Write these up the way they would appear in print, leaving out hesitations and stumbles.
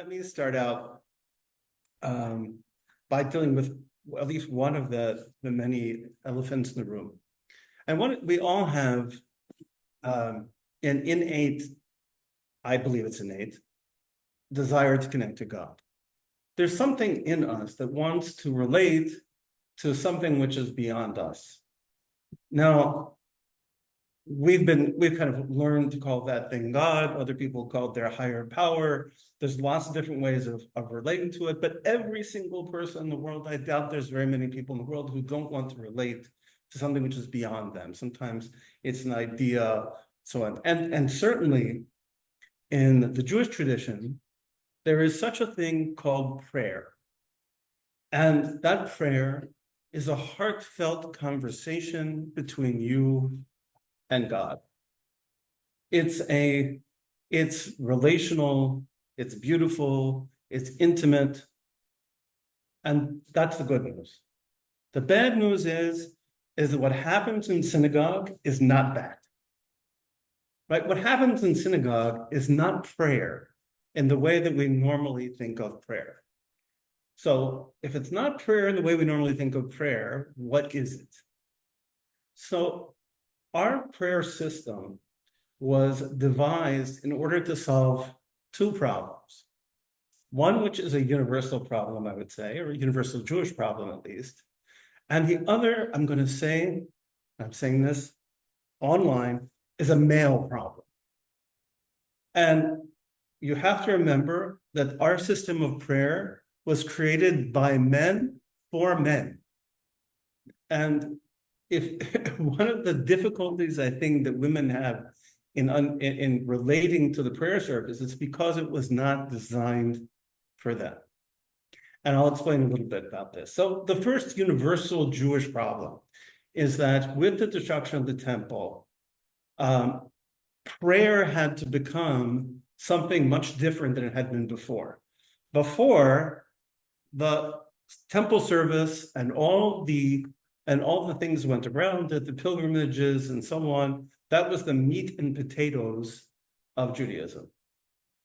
let me start out by dealing with at least one of the many elephants in the room. And we all have an innate, I believe it's innate, desire to connect to God. There's something in us that wants to relate to something which is beyond us. Now, we've kind of learned to call that thing God. Other people call it their higher power. There's lots of different ways of relating to it, but every single person in the world, I doubt there's very many people in the world who don't want to relate to something which is beyond them. Sometimes it's an idea, so on. And certainly in the Jewish tradition, there is such a thing called prayer. And that prayer is a heartfelt conversation between you and God. It's relational, it's beautiful, it's intimate, and that's the good news. The bad news is that what happens in synagogue is not that. Right? What happens in synagogue is not prayer in the way that we normally think of prayer. So if it's not prayer in the way we normally think of prayer, what is it? So our prayer system was devised in order to solve two problems. One, which is a universal problem, I would say, or a universal Jewish problem at least. And the other, I'm saying this online, is a male problem. And you have to remember that our system of prayer was created by men for men. And if one of the difficulties I think that women have in relating to the prayer service is because it was not designed for them. And I'll explain a little bit about this. So the first universal Jewish problem is that with the destruction of the temple, prayer had to become something much different than it had been before. Before, the temple service and all the things went around it, the pilgrimages and so on, that was the meat and potatoes of Judaism.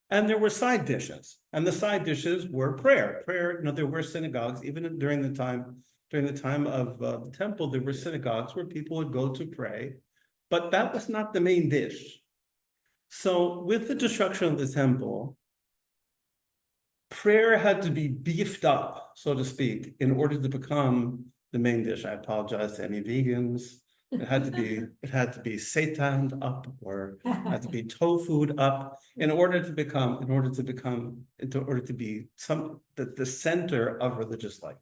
And there were side dishes, and the side dishes were prayer. There were synagogues, even during the time of the temple, there were synagogues where people would go to pray, but that was not the main dish. So with the destruction of the temple, prayer had to be beefed up, so to speak, in order to become the main dish. I apologize to any vegans. It had to be seitaned up, or it had to be tofu'd up in order to be the center of religious life.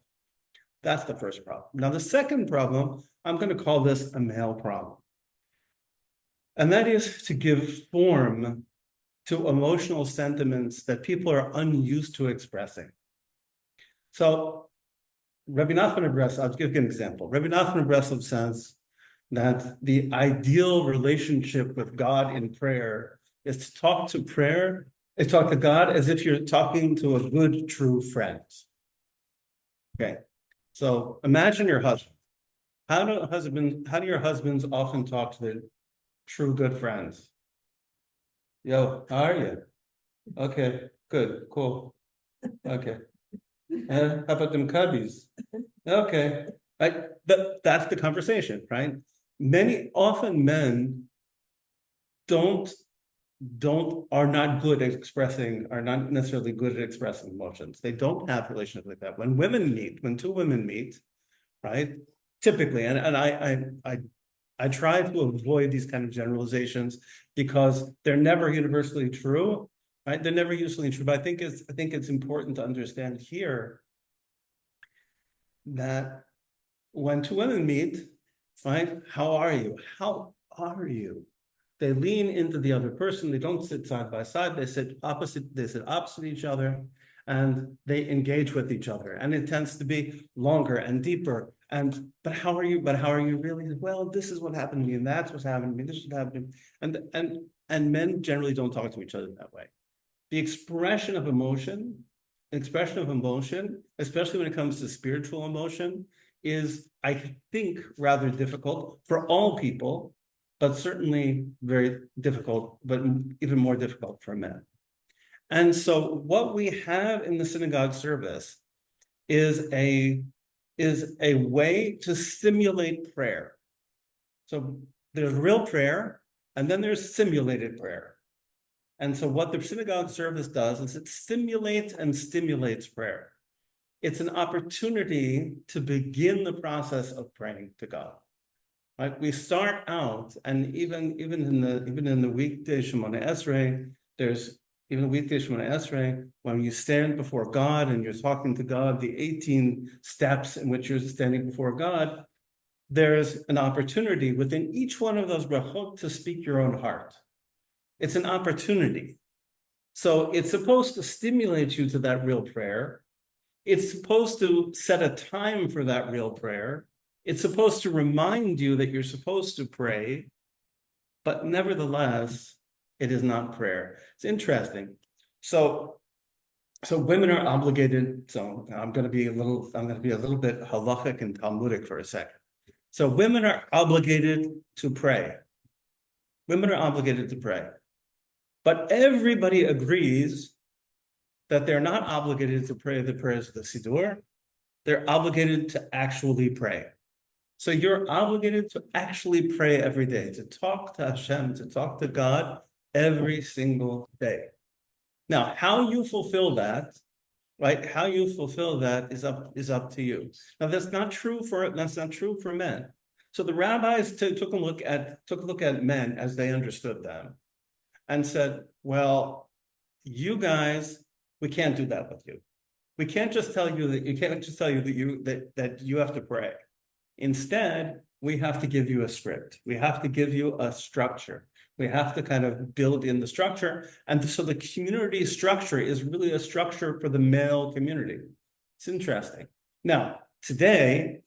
That's the first problem. Now, the second problem, I'm going to call this a male problem. And that is to give form to emotional sentiments that people are unused to expressing. So Rabbi Nachman of Breslov, I'll give you an example. Rabbi Nachman of Breslov says that the ideal relationship with God in prayer is to talk to God as if you're talking to a good, true friend. Okay, so imagine your husband. How do your husbands often talk to their true good friends? Yo, how are you? Okay, good, cool. Okay. How about them cubbies? Okay. That's the conversation, right? Often men are not necessarily good at expressing emotions. They don't have relationships like that. When two women meet, right? Typically, and I try to avoid these kind of generalizations because they're never universally true, right? They're never universally true. But I think it's important to understand here that when two women meet, right? How are you? How are you? They lean into the other person. They don't sit side by side. They sit opposite each other, and they engage with each other. And it tends to be longer and deeper. But how are you? But how are you really? Well, this is what happened to me, and that's what's happened to me. This is what happened to me. And men generally don't talk to each other that way. The expression of emotion, especially when it comes to spiritual emotion, is, I think, rather difficult for all people, but certainly very difficult, but even more difficult for men. And so what we have in the synagogue service is a way to stimulate prayer. So there's real prayer, and then there's simulated prayer. And so what the synagogue service does is it stimulates and stimulates prayer. It's an opportunity to begin the process of praying to God. Right? We start out, and even in the weekday Shemoneh Esrei, there's even the weekday Shemoneh Esrei, when you stand before God and you're talking to God, the 18 steps in which you're standing before God, there's an opportunity within each one of those brachot to speak your own heart. It's an opportunity. So it's supposed to stimulate you to that real prayer. It's supposed to set a time for that real prayer. It's supposed to remind you that you're supposed to pray, but nevertheless, it is not prayer. It's interesting. So women are obligated. So I'm going to be a little bit halachic and Talmudic for a second. So women are obligated to pray. Women are obligated to pray. But everybody agrees that they're not obligated to pray the prayers of the siddur. They're obligated to actually pray. So you're obligated to actually pray every day, to talk to Hashem, to talk to God every single day. Now, how you fulfill that, right? How you fulfill that is up to you. Now, that's not true for men. So the rabbis took a look at men as they understood them, and said, "Well, you guys, we can't do that with you. We can't just tell you that you have to pray. Instead, we have to give you a script. We have to give you a structure. We have to kind of build in the structure. And so the community structure is really a structure for the male community. It's interesting. Now, today,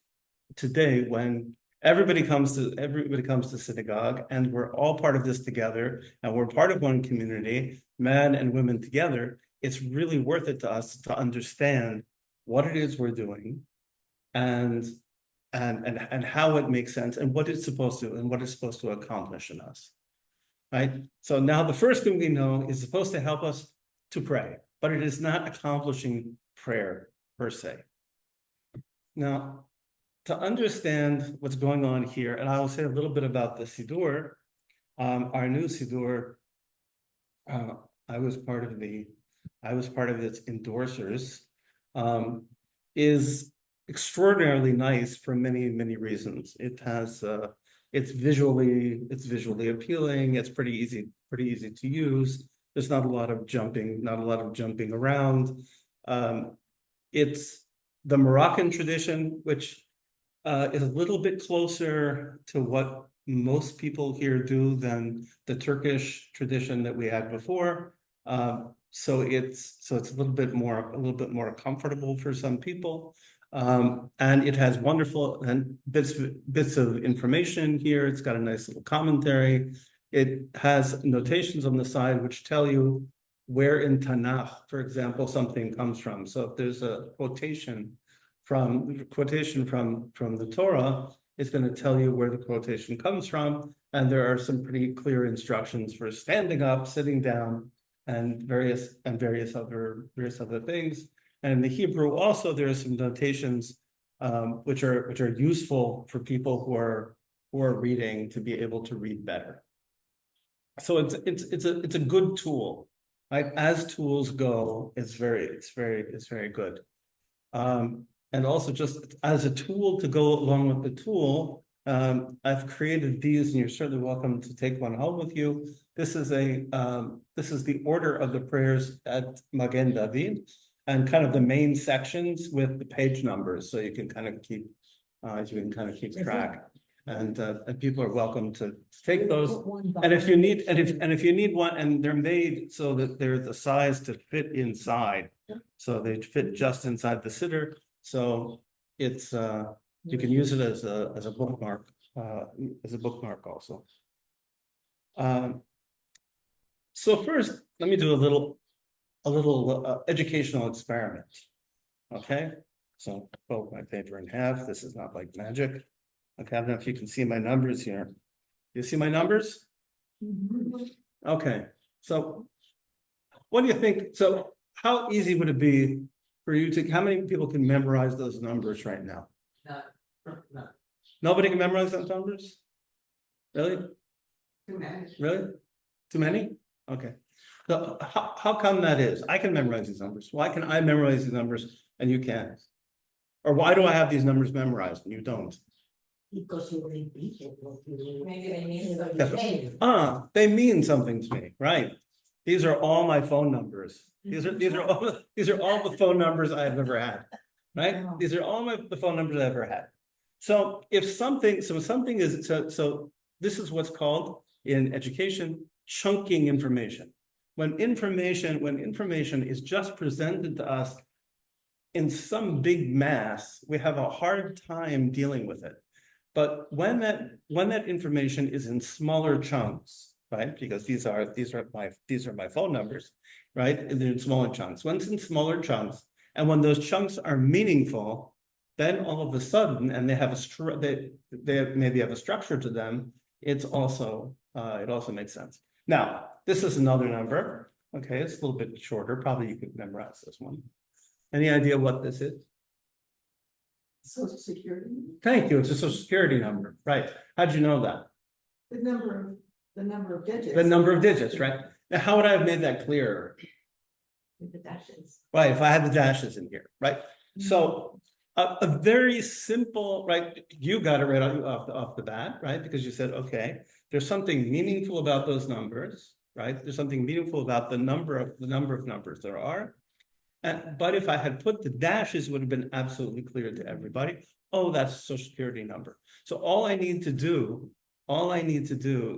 when everybody comes to synagogue, and we're all part of this together, and we're part of one community, men and women together, it's really worth it to us to understand what it is we're doing, and how it makes sense, and what it's supposed to accomplish in us, right? So now the first thing we know is supposed to help us to pray, but it is not accomplishing prayer per se. Now, to understand what's going on here, and I will say a little bit about the siddur, our new siddur. I was part of its endorsers. Is extraordinarily nice for many, many reasons. It's visually appealing. It's pretty easy to use. There's not a lot of jumping around. It's the Moroccan tradition, which is a little bit closer to what most people here do than the Turkish tradition that we had before. So it's a little bit more comfortable for some people. And it has wonderful bits of information here. It's got a nice little commentary. It has notations on the side which tell you where in Tanakh, for example, something comes from. So if there's a quotation from the Torah, it's going to tell you where the quotation comes from. And there are some pretty clear instructions for standing up, sitting down, and various other things. And in the Hebrew also, there are some notations which are useful for people who are reading to be able to read better. So it's a good tool, right? As tools go, it's very good. And also just as a tool to go along with the tool, I've created these, and you're certainly welcome to take one home with you. This is the order of the prayers at Magen David, and kind of the main sections with the page numbers, so you can kind of keep track. And people are welcome to take those. And if you need one, and they're made so that they're the size to fit inside, so they fit just inside the siddur. So it's you can use it as a bookmark also. So first, let me do a little educational experiment. Okay, so fold my paper in half. This is not like magic. Okay, I don't know if you can see my numbers here. You see my numbers? Okay, so what do you think? So how easy would it be for you to, how many people can memorize those numbers right now? No. Nobody can memorize those numbers? Really? Too many. Really? Too many? Okay. So how come that is? I can memorize these numbers. Why can I memorize these numbers and you can't? Or why do I have these numbers memorized and you don't? Because you repeat it. Maybe they mean something. They mean something to me, right? These are all my phone numbers. These are all the phone numbers I have ever had, right? These are all the phone numbers I've ever had. So this is what's called in education chunking information. When information is just presented to us in some big mass, we have a hard time dealing with it. But when that information is in smaller chunks, right? Because these are my phone numbers, right? And they're in smaller chunks. When it's in smaller chunks, and when those chunks are meaningful, then all of a sudden, and they maybe have a structure to them, it also makes sense. Now, this is another number. Okay, it's a little bit shorter. Probably you could memorize this one. Any idea what this is? Social Security. Thank you. It's a Social Security number, right? How'd you know that? The number of digits. The number of digits, right? Now, how would I have made that clearer? With the dashes. Right, if I had the dashes in here, right? So a very simple, right? You got it right off the bat, right? Because you said, okay, there's something meaningful about those numbers, right? There's something meaningful about the number of numbers there are. But if I had put the dashes, it would have been absolutely clear to everybody. Oh, that's a Social Security number. So all I need to do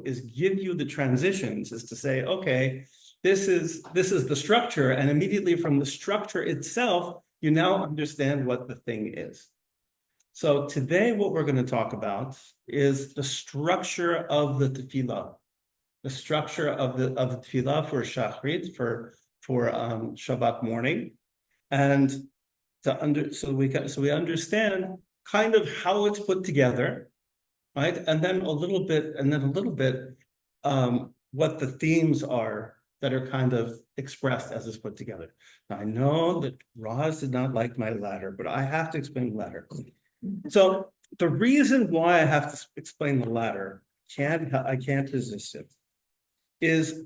is give you the transitions, is to say, okay, this is the structure, and immediately from the structure itself, you now understand what the thing is. So today, what we're going to talk about is the structure of the tefillah, the structure of the tefillah for Shacharit, for Shabbat morning, and so we understand kind of how it's put together, right? And then a little bit what the themes are that are kind of expressed as it's put together. Now, I know that Roz did not like my ladder, but I have to explain the ladder. So the reason why I have to explain the ladder, I can't resist it, is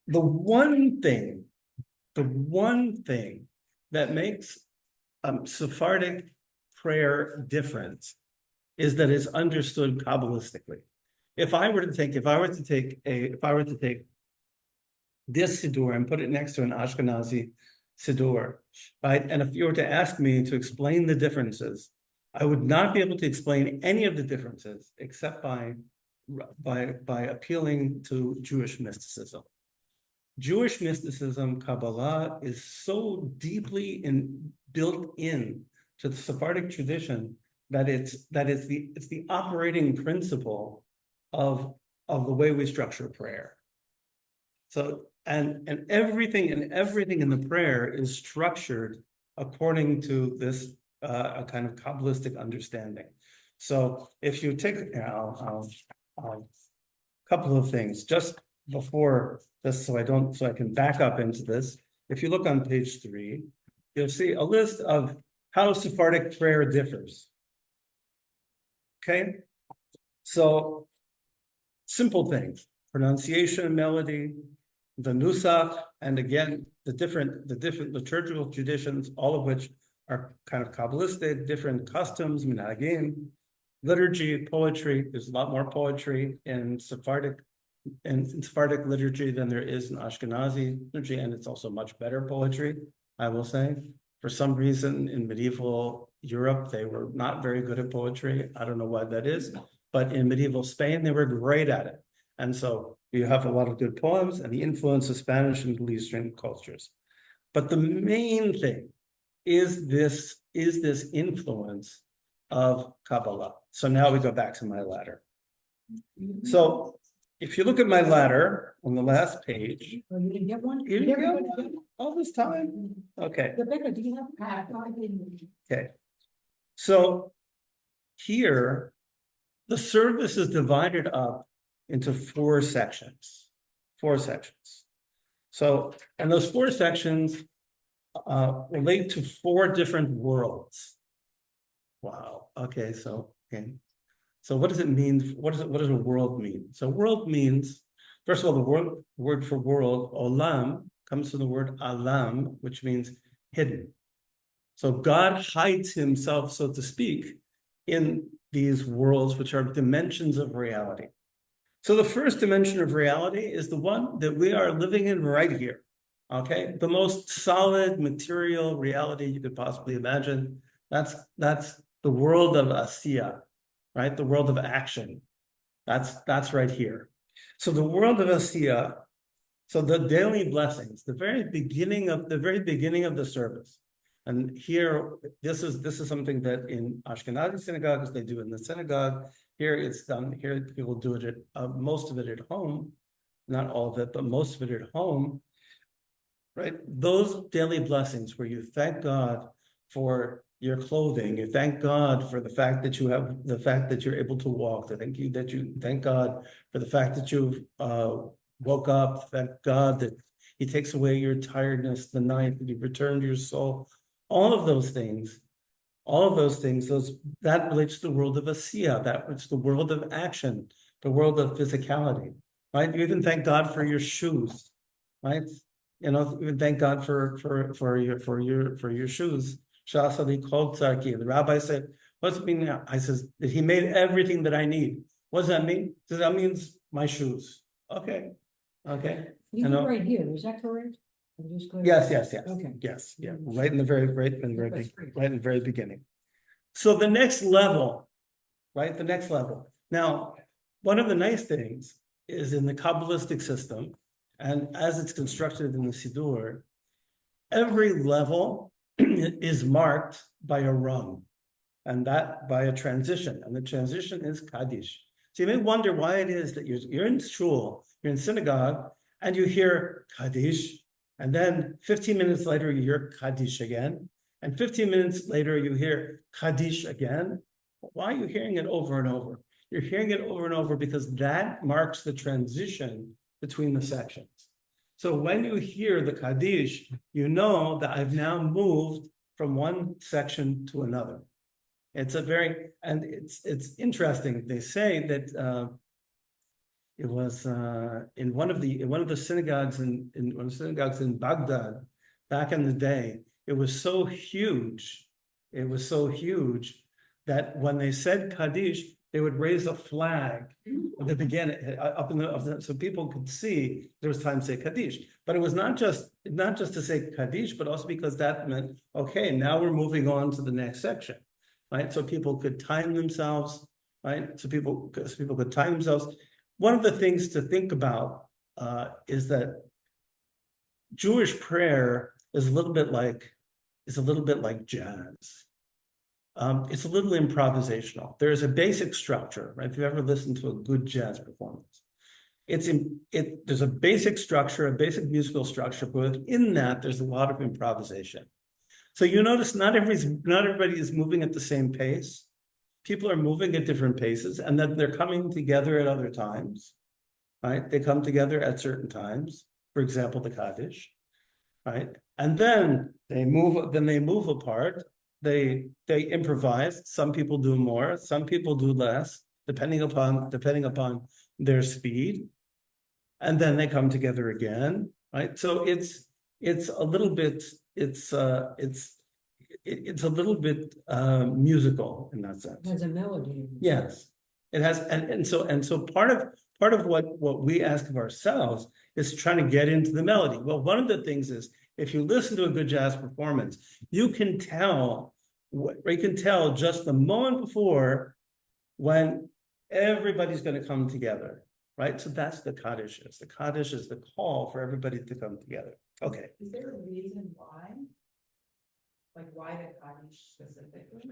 the one thing that makes Sephardic prayer different is that it's understood Kabbalistically. If I were to take this siddur and put it next to an Ashkenazi siddur, right? And if you were to ask me to explain the differences, I would not be able to explain any of the differences except by appealing to Jewish mysticism. Jewish mysticism, Kabbalah, is so deeply built in to the Sephardic tradition that it's the operating principle of the way we structure prayer. So and everything in the prayer is structured according to this a kind of Kabbalistic understanding. So if you take a couple of things just before this, so I can back up into this. If you look on page 3, you'll see a list of how Sephardic prayer differs. Okay, so simple things: pronunciation, melody, the nusach, and again the different liturgical traditions, all of which are kind of Kabbalistic, different customs, minhagim, liturgy, poetry. There's a lot more poetry in Sephardic liturgy than there is in Ashkenazi liturgy, and it's also much better poetry, I will say. For some reason, in medieval Europe, they were not very good at poetry. I don't know why that is, but in medieval Spain, they were great at it. And so you have a lot of good poems and the influence of Spanish and Middle Eastern cultures. But the main thing is this influence of Kabbalah. So now we go back to my ladder. So if you look at my ladder on the last page, Oh, you didn't get one? you didn't get one all this time? Okay. Rebecca, do you have a pad? No, I didn't. Okay. So here, the service is divided up into 4 sections. So, and those four sections relate to four different worlds. Wow. Okay. So what does it mean? What does a world mean? So world means, first of all, the word for world, olam, comes from the word alam, which means hidden. So God hides himself, so to speak, in these worlds, which are dimensions of reality. So the first dimension of reality is the one that we are living in right here. Okay, the most solid material reality you could possibly imagine. That's the world of Asiya, right? The world of action. That's right here. So the world of Asiya, so the daily blessings, the very beginning of the service. And here, this is something that in Ashkenazi synagogues they do in the synagogue. Here it's done. Here people do it at most of it at home, not all of it, but most of it at home. Right? Those daily blessings where you thank God for your clothing, you thank God for the fact that you're able to walk. Thank God for the fact that you've woke up. Thank God that He takes away your tiredness the night that He returned your soul. All of those things, that relates to the world of Asiya, that relates to the world of action, the world of physicality, right? You even thank God for your shoes, right? Even thank God for your shoes. Shasali called Tzarki. The rabbi said, "What's it mean now?" I says that He made everything that I need. What does that mean? Says that means my shoes. Okay. You live right here, is that correct? I'm just going- Yes. Okay. Yes, yeah. Right in the very That's great. right in the very beginning. So the next level, right? The next level. Now, one of the nice things is in the Kabbalistic system, and as it's constructed in the siddur, every level is marked by a rung, and that by a transition, and the transition is Kaddish. So you may wonder why it is that you're in shul, you're in synagogue, and you hear Kaddish, and then 15 minutes later you hear Kaddish again, and 15 minutes later you hear Kaddish again. Why are you hearing it over and over? You're hearing it over and over because that marks the transition between the sections. So when you hear the Kaddish, you know that I've now moved from one section to another. It's interesting. They say that it was in one of the synagogues in Baghdad back in the day. It was so huge. That when they said Kaddish, they would raise a flag at the beginning, so people could see there was time to say Kaddish. But it was not just to say Kaddish, but also because that meant, okay, now we're moving on to the next section, right? So people could time themselves, right? So people could time themselves. One of the things to think about is that Jewish prayer is a little bit like jazz. It's a little improvisational. There's a basic structure, right? If you've ever listened to a good jazz performance, there's a basic structure, a basic musical structure, but within that, there's a lot of improvisation. So you notice not everybody is moving at the same pace. People are moving at different paces, and then they're coming together at other times, right? They come together at certain times. For example, the Kaddish, right? And then they move apart. They improvise. Some people do more, some people do less, depending upon their speed. And then they come together again, right? So it's a little bit musical in that sense. It has a melody. Yes, it has, and so part of what we ask of ourselves is trying to get into the melody. Well, one of the things is if you listen to a good jazz performance, you can tell just the moment before when everybody's going to come together, right? So that's the Kaddish. The Kaddish is the call for everybody to come together. Okay. Is there a reason why? Like why the Kaddish specifically?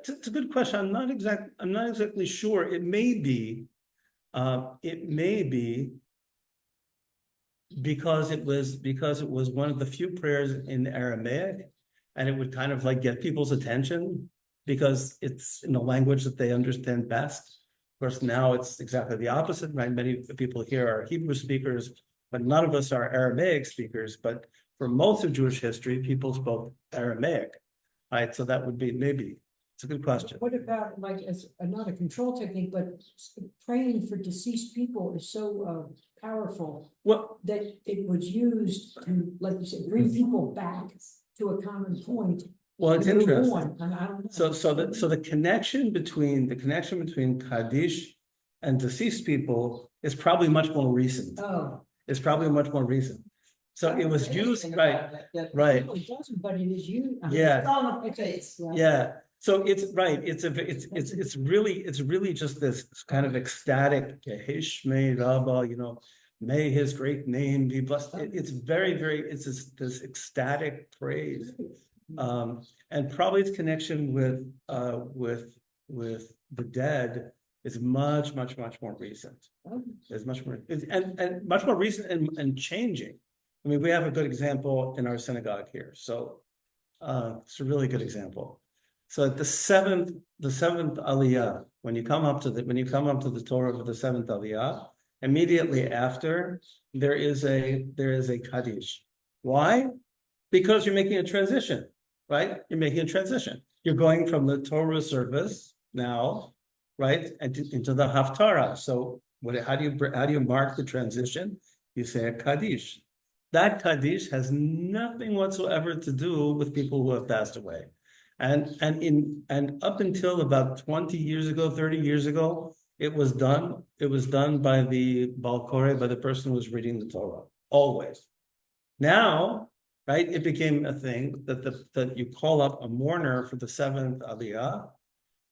It's a good question. I'm not exactly sure. It may be because it was one of the few prayers in Aramaic, and it would kind of like get people's attention because it's in a language that they understand best. Of course, now it's exactly the opposite, right? Many people here are Hebrew speakers, but none of us are Aramaic speakers, but for most of Jewish history, people spoke Aramaic, right? So that would be maybe, it's a good question. What about like as not a control technique, but praying for deceased people is so powerful Well, that it was used to, like you said, bring people back to a common point. well, it's and move interesting. on. And I don't know. So the connection between Kaddish and deceased people is probably much more recent. Oh. It's probably much more recent. So it was used, right, right. No, it doesn't, but it is used. Yeah. It's on the face. Right? Yeah, so it's right, it's really just this kind of ecstatic, Hishmei Rabbah, may his great name be blessed. It's very, it's this ecstatic praise. And probably its connection with the dead is much more recent. It's much more, and much more recent and changing. I mean, we have a good example in our synagogue here. So it's a really good example. So at the seventh Aliyah, when you come up to the Torah of the seventh Aliyah, immediately after there is a Kaddish. Why? Because you're making a transition, right? You're making a transition. You're going from the Torah service now, right, into the Haftarah. So how do you mark the transition? You say a Kaddish. That Kaddish has nothing whatsoever to do with people who have passed away. And up until about 20 years ago, 30 years ago, it was done by the Baal Koreh, by the person who was reading the Torah, always. Now, right, it became a thing that you call up a mourner for the seventh Aliyah,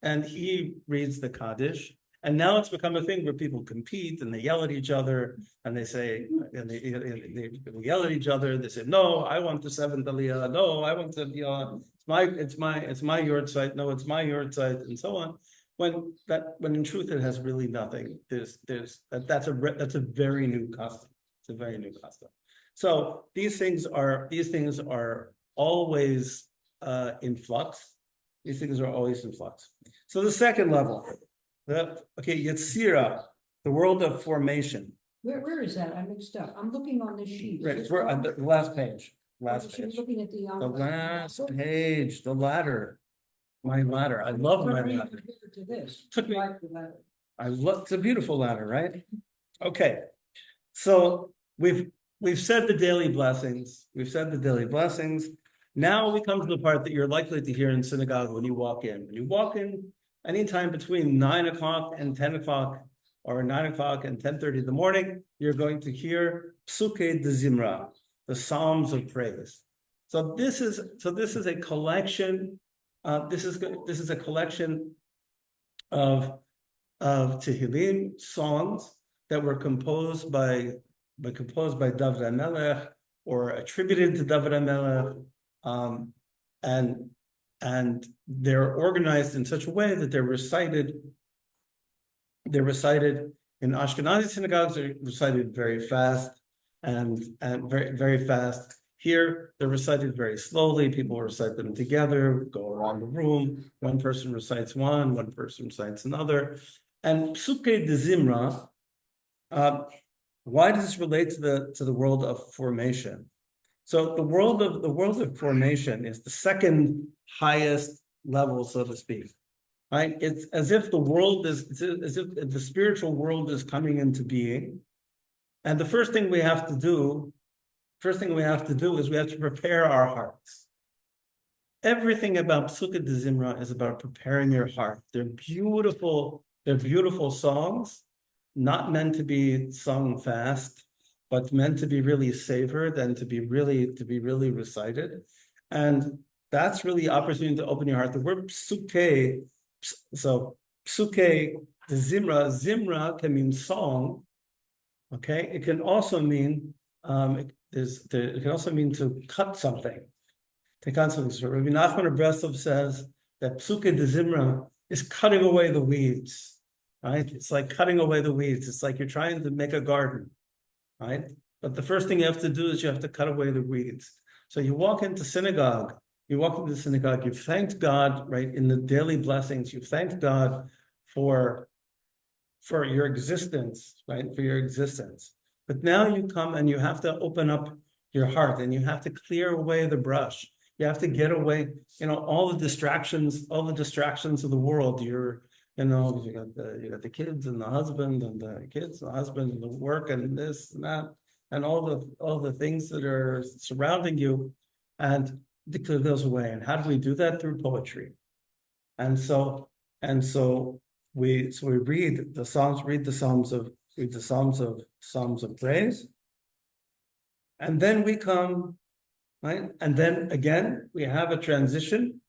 and he reads the Kaddish. And now it's become a thing where people compete and they yell at each other and they say, and they yell at each other. They say, no, I want the seventh Aliyah. No, I want the Aliyah. It's my Yortzeit. No, it's my Yortzeit, and so on. When in truth it has really nothing. That's a very new custom. It's a very new custom. So these things are always in flux. These things are always in flux. So the second level. Yetzira, the world of formation. Where is that? I mixed up. I'm looking on this sheet. Right, we're on the last page. Looking at The last page, the ladder. My ladder. I love my ladder. To this. Took me. It's a beautiful ladder, right? Okay. So we've said the daily blessings. Now we come to the part that you're likely to hear in synagogue when you walk in. When you walk in, anytime between 9 o'clock and 10 o'clock, or 9 o'clock and 10:30 in the morning, you're going to hear Psukei de Zimra, the Psalms of Praise. So this is a collection. This is a collection of Tehillim songs that were composed by David HaMelech or attributed to David HaMelech, and they're organized in such a way that they're recited in Ashkenazi synagogues. They're recited very fast and very, very fast. Here, they're recited very slowly. People recite them together, go around the room. One person recites one person recites another. And Psukei de Zimra, why does this relate to the world of formation? So the world of formation is the second highest level, so to speak. Right? It's as if the spiritual world is coming into being. And the first thing we have to do is we have to prepare our hearts. Everything about Psukei de Zimra is about preparing your heart. They're beautiful songs, not meant to be sung fast, but meant to be really savored and to be really recited. And that's really the opportunity to open your heart. The word Psukei, so Psukei de Zimra can mean song. Okay, it can also mean to cut something. To cut something. So Rabbi Nachman of Breslov says that Psukei de Zimra is cutting away the weeds. Right? It's like cutting away the weeds. It's like you're trying to make a garden. Right? But the first thing you have to do is you have to cut away the weeds. So you walk into synagogue, you've thanked God, right, in the daily blessings, you've thanked God for your existence, right, for your existence. But now you come and you have to open up your heart and you have to clear away the brush. You have to get away, all the distractions of the world. You got the kids and the husband and the kids and the husband and the work and this and that and all the things that are surrounding you, and to clear those away. And how do we do that? Through poetry. And so we read the Psalms, read the Psalms of praise. And then we come, right? And then again, we have a transition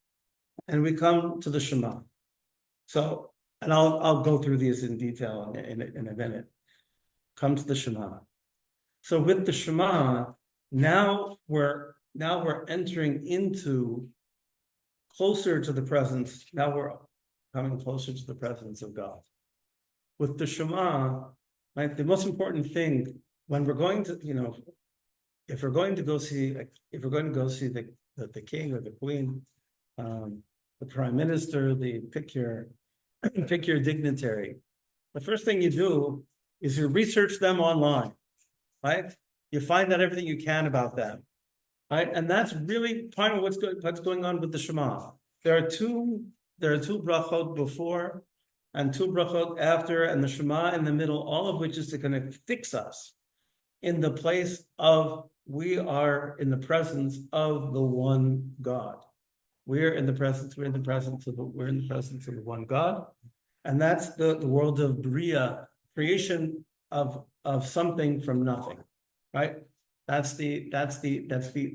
and we come to the Shema. So, and I'll go through these in detail in a minute. Come to the Shema. So with the Shema, now we're entering into closer to the presence. Now we're coming closer to the presence of God. With the Shema, right? The most important thing when we're going to, if we're going to go see the king or the queen, the prime minister, pick your dignitary. The first thing you do is you research them online, right? You find out everything you can about them, right? And that's really part of what's going on with the Shema. There are two brachot before and two brachot after, and the Shema in the middle, all of which is to kind of fix us in the place of we are in the presence of the one God. We're in the presence of the one God. And that's the world of Bria, creation of something from nothing, right? That's the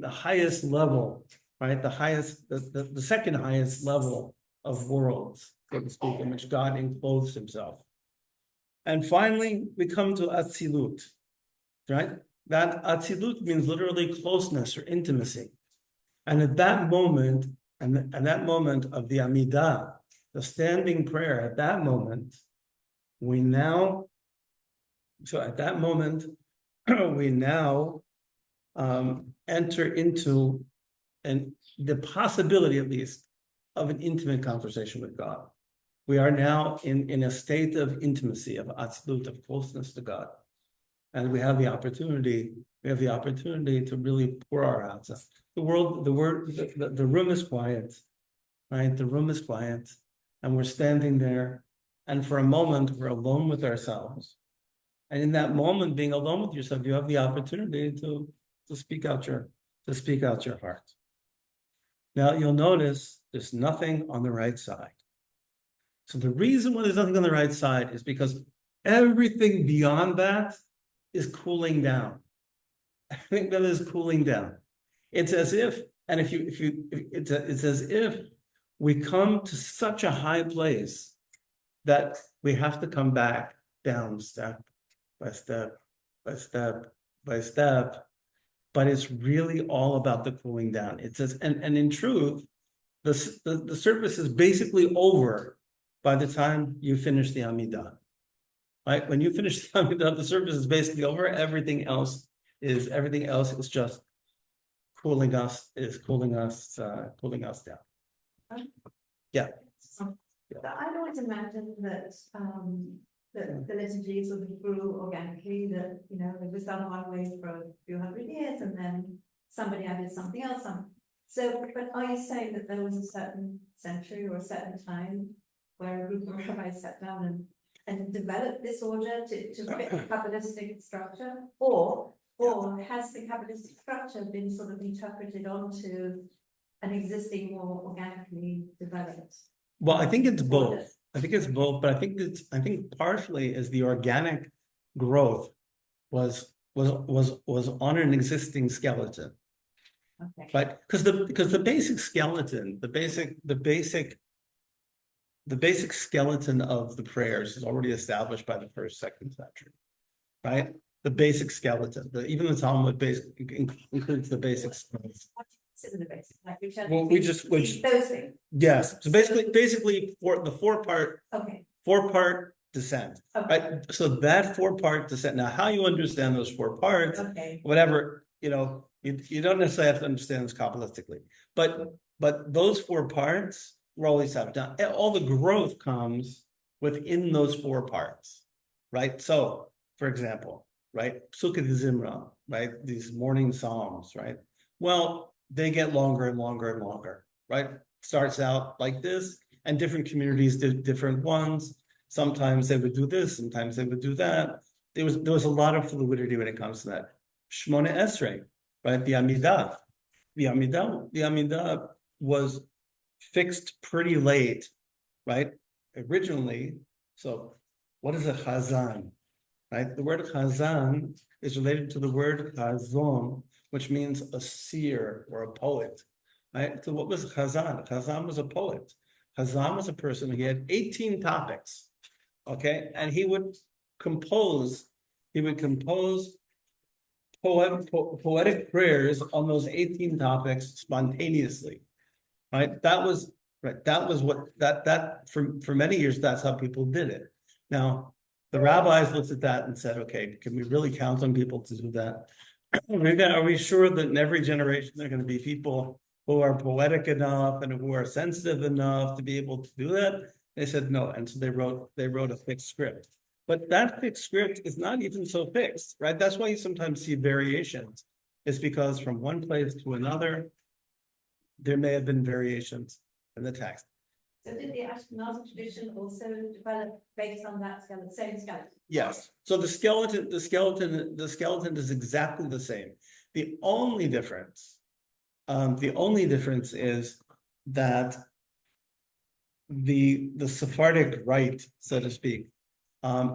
highest level, right? The second highest level of worlds, so to speak, in which God encloses himself. And finally, we come to Atzilut, right? That Atzilut means literally closeness or intimacy. And at that moment, and that moment of the Amidah, the standing prayer, at that moment, we now enter into the possibility, at least, of an intimate conversation with God. We are now in a state of intimacy, of Atzilut, of closeness to God. And we have the opportunity to really pour our hearts out. The room is quiet, right? The room is quiet, and we're standing there, and for a moment we're alone with ourselves. And in that moment, being alone with yourself, you have the opportunity to speak out your heart. Now you'll notice there's nothing on the right side. So the reason why there's nothing on the right side is because everything beyond that is cooling down. Everything that is cooling down. It's as if, and it's as if we come to such a high place that we have to come back down step by step by step by step. But it's really all about the cooling down. It says, and in truth, the service is basically over by the time you finish the Amidah. Right? When you finish the Amidah, the service is basically over. Everything else is just cooling us down. Yeah. I'd always imagined that the liturgy sort of grew organically, that it was done one way for a few hundred years and then somebody added something else on. So, but are you saying that there was a certain century or a certain time where a group of rabbis sat down and developed this order to fit the Kabbalistic structure, or has the Kabbalistic structure been sort of interpreted onto an existing, more organically developed? Well, I think it's both. But I think partially is the organic growth was on an existing skeleton. Okay. Right? Because the basic skeleton, the basic skeleton of the prayers is already established by the first, second century, right? The basic skeleton, even the Talmud includes the basics. What do you consider the basic? Like Those things. Yes. So basically for the Okay. four-part descent. Okay. Right? So that four-part descent. Now, how you understand those four parts, Okay. whatever, you don't necessarily have to understand this Kabbalistically. But those four parts were always set down. All the growth comes within those four parts, right? So, for example, right? Psukkah de Zimra, right? These morning psalms, right? Well, they get longer and longer and longer, right? Starts out like this, and different communities did different ones. Sometimes they would do this, sometimes they would do that. There was a lot of fluidity when it comes to that. Shmona Esrei, right? The Amidah was fixed pretty late, right? Originally. So what is a chazan? Right? The word chazan is related to the word chazon, which means a seer or a poet. Right? So what was chazan? Chazan was a poet. Chazan was a person who had 18 topics. Okay, and he would compose poetic prayers on those 18 topics spontaneously. Right? That was what that for many years, that's how people did it. Now, the rabbis looked at that and said, okay, can we really count on people to do that? Are we sure that in every generation there are going to be people who are poetic enough and who are sensitive enough to be able to do that? They said no, and so they wrote a fixed script. But that fixed script is not even so fixed, right? That's why you sometimes see variations. It's because from one place to another, there may have been variations in the text. So did the Ashkenazi tradition also develop based on that skeleton, same skeleton? Yes. So the skeleton is exactly the same. The only difference is that the Sephardic rite, so to speak,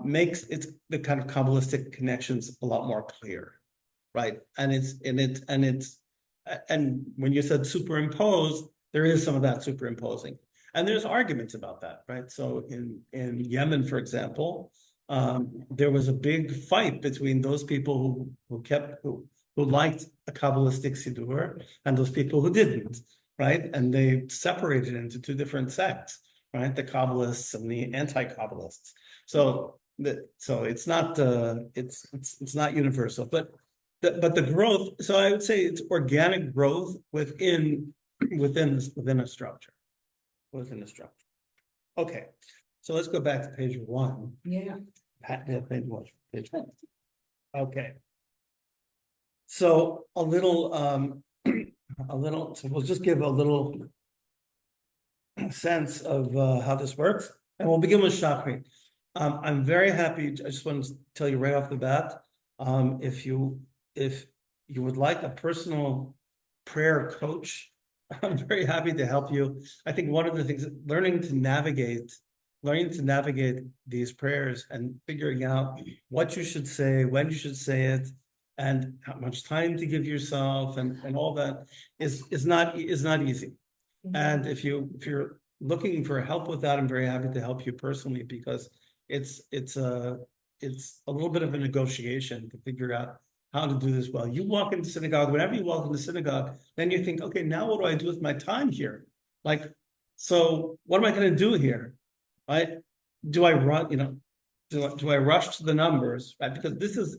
makes the kind of Kabbalistic connections a lot more clear, right? And when you said superimposed, there is some of that superimposing. And there's arguments about that, right? So in Yemen, for example, there was a big fight between those people who liked a Kabbalistic siddur and those people who didn't, right? And they separated into two different sects, right? The Kabbalists and the anti-Kabbalists. So it's not it's not universal, but the growth. So I would say it's organic growth within a structure. Within a structure. Okay, so let's go back to page 1. Yeah. Page 1. Okay. So a little, so we'll just give a little sense of how this works, and we'll begin with Shacharit. I'm very happy. I just want to tell you right off the bat, if you would like a personal prayer coach, I'm very happy to help you. I think one of the things, learning to navigate these prayers and figuring out what you should say, when you should say it, and how much time to give yourself, and all that is not easy. And if you're looking for help with that, I'm very happy to help you personally, because it's a little bit of a negotiation to figure out how to do this well. You walk into synagogue, whenever you walk into synagogue, then you think, okay, now what do I do with my time here? Like, so what am I going to do here? Right? Do I run, do I rush to the numbers? Right? Because this is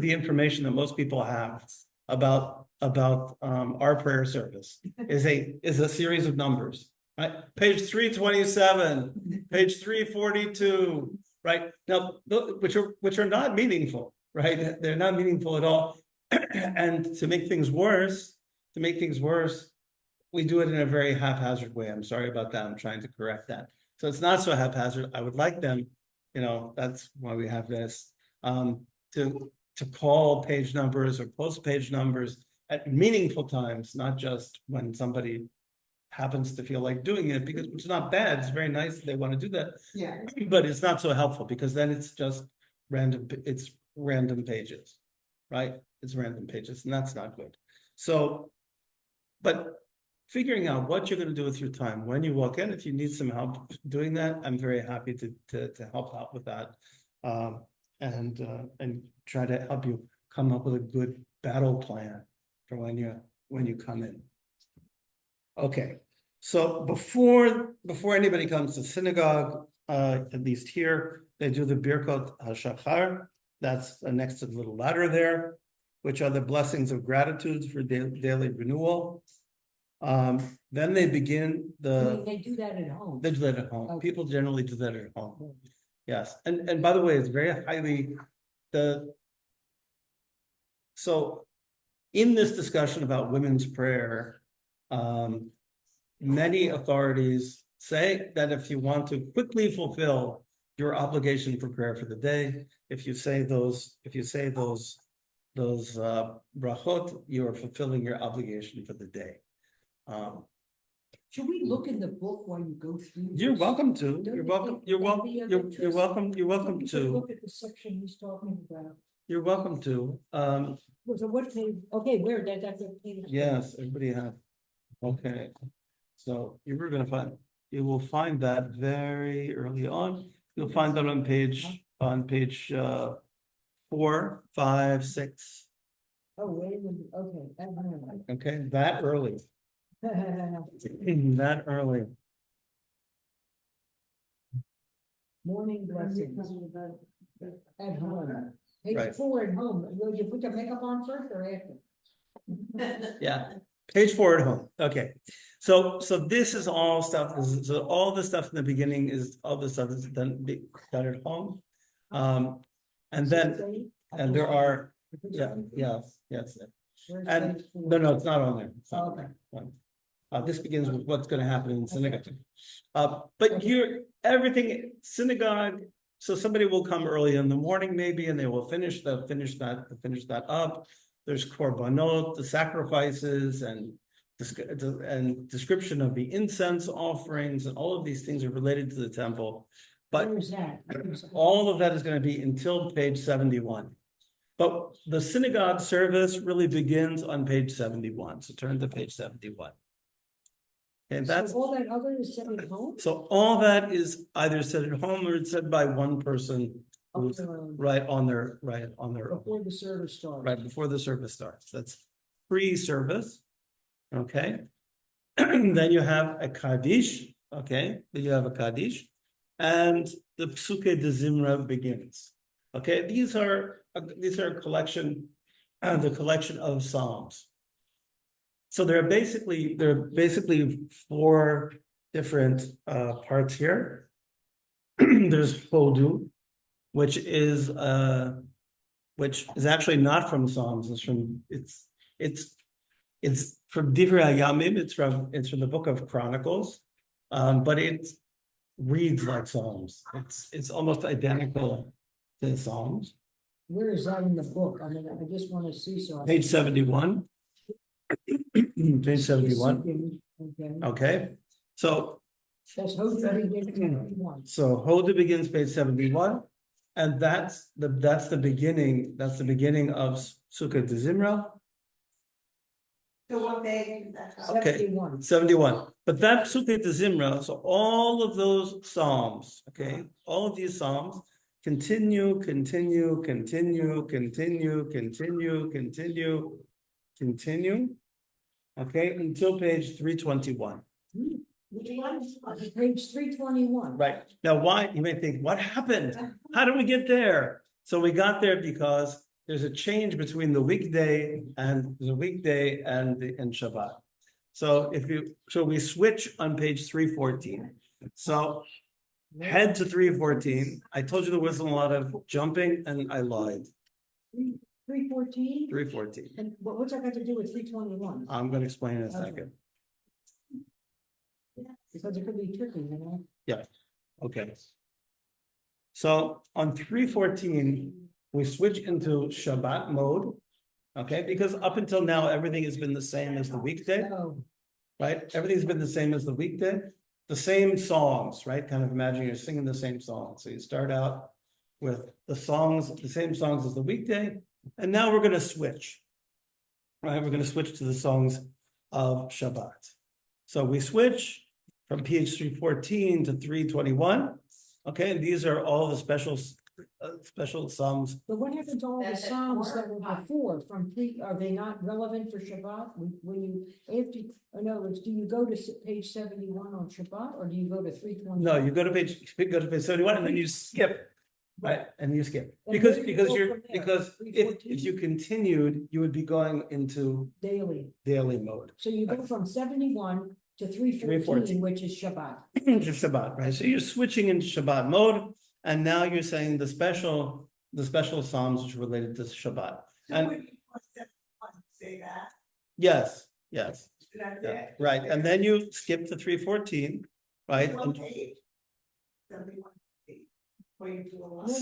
the information that most people have about our prayer service is a series of numbers. Right? Page 327, page 342, right? Now, which are not meaningful. Right? They're not meaningful at all. And to make things worse, we do it in a very haphazard way. I'm sorry about that. I'm trying to correct that. So it's not so haphazard. I would like them, that's why we have this, to call page numbers or post page numbers at meaningful times, not just when somebody happens to feel like doing it, because it's not bad. It's very nice that they want to do that. Yeah. But it's not so helpful, because then it's just random pages, right? It's random pages, and that's not good. So, but figuring out what you're going to do with your time when you walk in, if you need some help doing that, I'm very happy to help out with that, and try to help you come up with a good battle plan for when you come in. Okay, so before anybody comes to synagogue, at least here, they do the Birkot HaShachar. That's next to the little ladder there, which are the blessings of gratitude for daily renewal. Then they begin They do that at home. They do that at home. Okay. People generally do that at home. Yes, and by the way, it's very highly so in this discussion about women's prayer, many authorities say that if you want to quickly fulfill your obligation for prayer for the day, if you say those brachot, you are fulfilling your obligation for the day. Should we look in the book while you go through? You're this? welcome to. Don't You're you welcome. think You're that'd welcome. be of You're interest? welcome. You're welcome You should to. Look at the section he's talking about. You're welcome to. So what page? Okay, where that's the page. Yes, everybody have. Okay. So you you will find that very early on. You'll find that on page 4, 5, 6. Oh, wait a minute, okay. Okay, that early. That early. Morning blessings. At home. Page Right. 4 at home. Will you put your makeup on first or after? Yeah. Page 4 at home. Okay. So this is all stuff. So all the stuff in the beginning is all the stuff that's done at home. And then there are yes. Where's And page 4? no, it's not on there. It's not on Okay. there. This begins with what's going to happen in synagogue. But everything synagogue. So somebody will come early in the morning, maybe, and they will finish that up. There's korbanot, the sacrifices, and description of the incense offerings, and all of these things are related to the temple. But Where is that? all of that is going to be until page 71. But the synagogue service really begins on page 71. So turn to page 71. And that's So all that other is said at home? so all that is either said at home or it's said by one person who's right on their Before the service starts. right before the service starts. That's pre-service. Okay. Then you have a Kaddish. Okay. Then you have a Kaddish. And the Psuke de Zimra begins. Okay. These are a collection, the collection of Psalms. So there are basically 4 different parts here. There's Hodu, which is actually not from Psalms. It's from Divrei Hayamim. It's from the book of Chronicles, but it reads like Psalms. It's almost identical to the Psalms. Where is that in the book? I mean, I just want to see, so. Page 71. Page 71. Okay. Okay. So That's Hodu. Hoda begins page 71, and that's the beginning of Sukkot de Zimra. So what page is that? Okay. 71. But that Sukkot de Zimra, so all of those Psalms, okay, all of these Psalms continue, okay, until page 321. Which one? Page 321. Right. Now, why? You may think, what happened? How did we get there? So we got there because there's a change between the weekday and Shabbat. So we switch on page 314. So head to 314. I told you there wasn't a lot of jumping, and I lied. 314? 314. And what's that got to do with 321? I'm going to explain in a second. Because it could be tricky, you know? Yeah. Okay. So on 314, we switch into Shabbat mode. Okay, because up until now, everything has been the same as the weekday, Oh, right? Everything's been the same as the weekday. The same songs, right? Kind of imagine you're singing the same song. So you start out with the same songs as the weekday, and now we're going to switch. Right? We're going to switch to the songs of Shabbat. So we switch from page 314 to 321. Okay, and these are all the special psalms. but what happened to all the Psalms that were before from are they not relevant for Shabbat? When you, in other words, do you go to page 71 on Shabbat or do you go to 320? No, you go to page 71 and then you skip, right? And you skip And because where do you go from there? because if 314? you continued, you would be going into Daily. daily mode. So you go from 71 to 314, 314. which is Shabbat. Just Shabbat, right? So you're switching into Shabbat mode, and now you're saying the special psalms which are related to Shabbat. And Say that. Yes, yes, yeah, right, and then you skip to 314, right? And- No,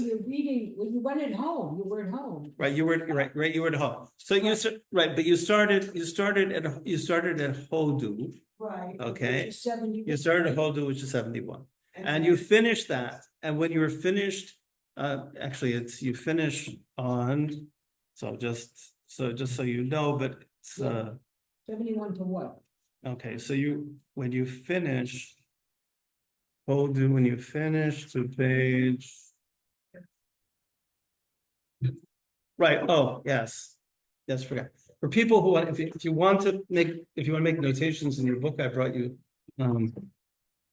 you're reading, when you went at home, you were at home. Right, you were right. You were at home. So right, but you started at Hodu. Right. Okay, Which is 71. you started at Hodu, which is 71, and you finished that. And when you were finished, actually, you finish on. Just so you know, but it's 71 to what? okay. So when you finish Hodu, when you finish to page. Right, oh, yes. Yes, forgot. For people who want, if you want to make notations in your book, I brought you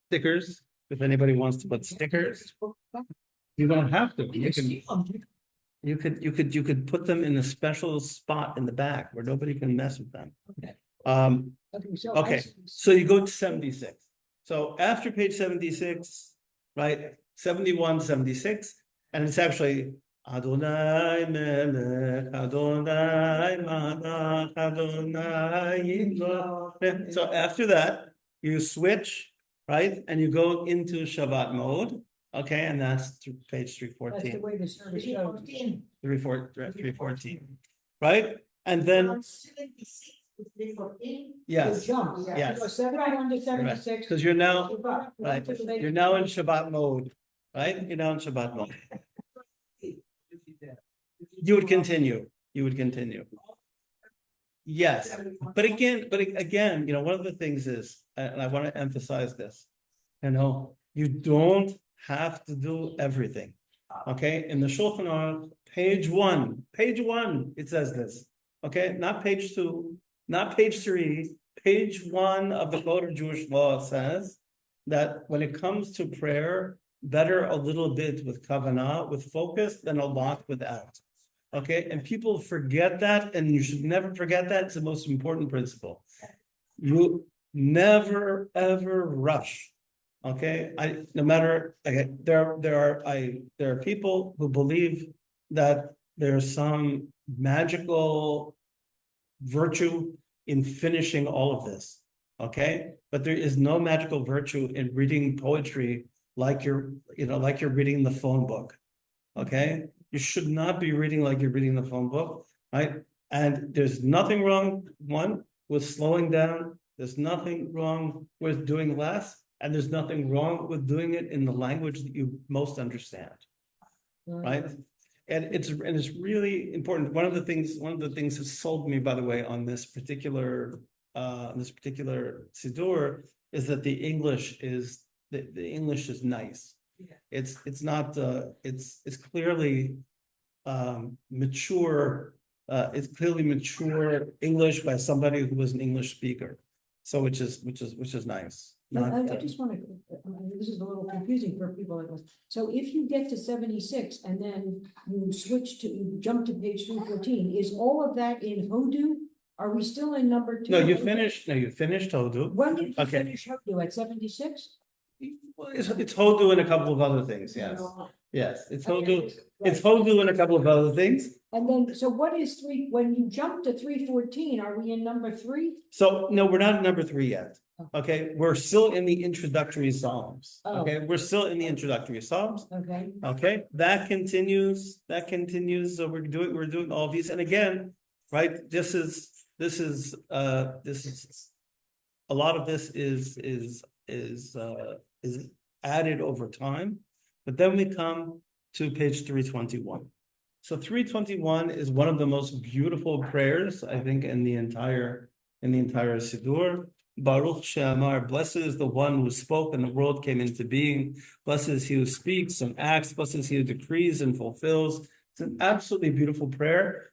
stickers. If anybody wants to put stickers, you don't have to. You could put them in a special spot in the back where nobody can mess with them. Okay. Okay, so you go to 76. So after page 76, right, 71, 76, and it's actually Adonai Melech, Adonai Malach, Adonai Yimloch. So after that, you switch, right, and you go into Shabbat mode, okay, and that's page That's the 314. way the service goes. 314, right? And then, yes, Jump. yes. So 71 to 76. Because you're now, Shabbat, right, to the you're now in Shabbat mode, right? You're now in Shabbat mode. You would continue. Yes, but again, one of the things is, and I want to emphasize this, you don't have to do everything. Okay, in the Shulchan Aruch, page one, it says this. Okay, not page 2, not page 3, page 1 of the Code of Jewish Law says that when it comes to prayer, better a little bit with kavanah, with focus, than a lot without. Okay, and people forget that, and you should never forget that. It's the most important principle. You never ever rush. Okay, there are people who believe that there's some magical virtue in finishing all of this. Okay, but there is no magical virtue in reading poetry like you're reading the phone book. Okay, you should not be reading like you're reading the phone book, right? And there's nothing wrong, one, with slowing down. There's nothing wrong with doing less, and there's nothing wrong with doing it in the language that you most understand, right? And it's really important. One of the things that sold me, by the way, on this particular siddur is that the English is nice. It's not it's clearly mature. It's clearly mature English by somebody who was an English speaker. So which is nice. I just want to, this is a little confusing for people like us. So if you get to 76 and then you jump to page 314, is all of that in Hodu? Are we still in number 2? No, you finished Hodu. When did you Okay. finish Hodu? At 76? Well, it's Hodu and a couple of other things, yes. Yes, it's Hodu. It's Hodu and a couple of other things. And then, so what is when you jump to 314, are we in number 3? So no, we're not at number 3 yet. Okay, we're still in the introductory Psalms. Oh. Okay, we're still in the introductory Psalms. Okay. Okay, that continues. So we're doing all of these. And again, right, this is a lot of this is added over time. But then we come to page 321. So 321 is one of the most beautiful prayers, I think, in the entire siddur. Baruch She'amar, blessed is the one who spoke and the world came into being. Blessed is he who speaks and acts. Blessed is he who decrees and fulfills. It's an absolutely beautiful prayer.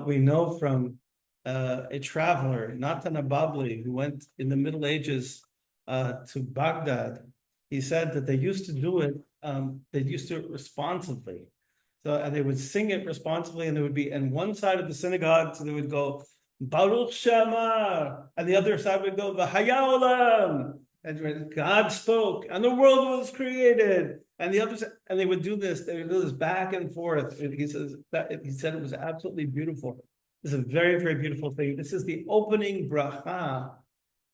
We know from a traveler, Natan Ababli, who went in the Middle Ages to Baghdad. He said that they used to do it. They used to do it responsively. So, and they would sing it responsibly, and there would be, and one side of the synagogue, so they would go, Baruch She'amar, and the other side would go, V'haya olam, and when God spoke, and the world was created, and the other side, and they would do this back and forth. And he said it was absolutely beautiful. This is a very, very beautiful thing. This is the opening bracha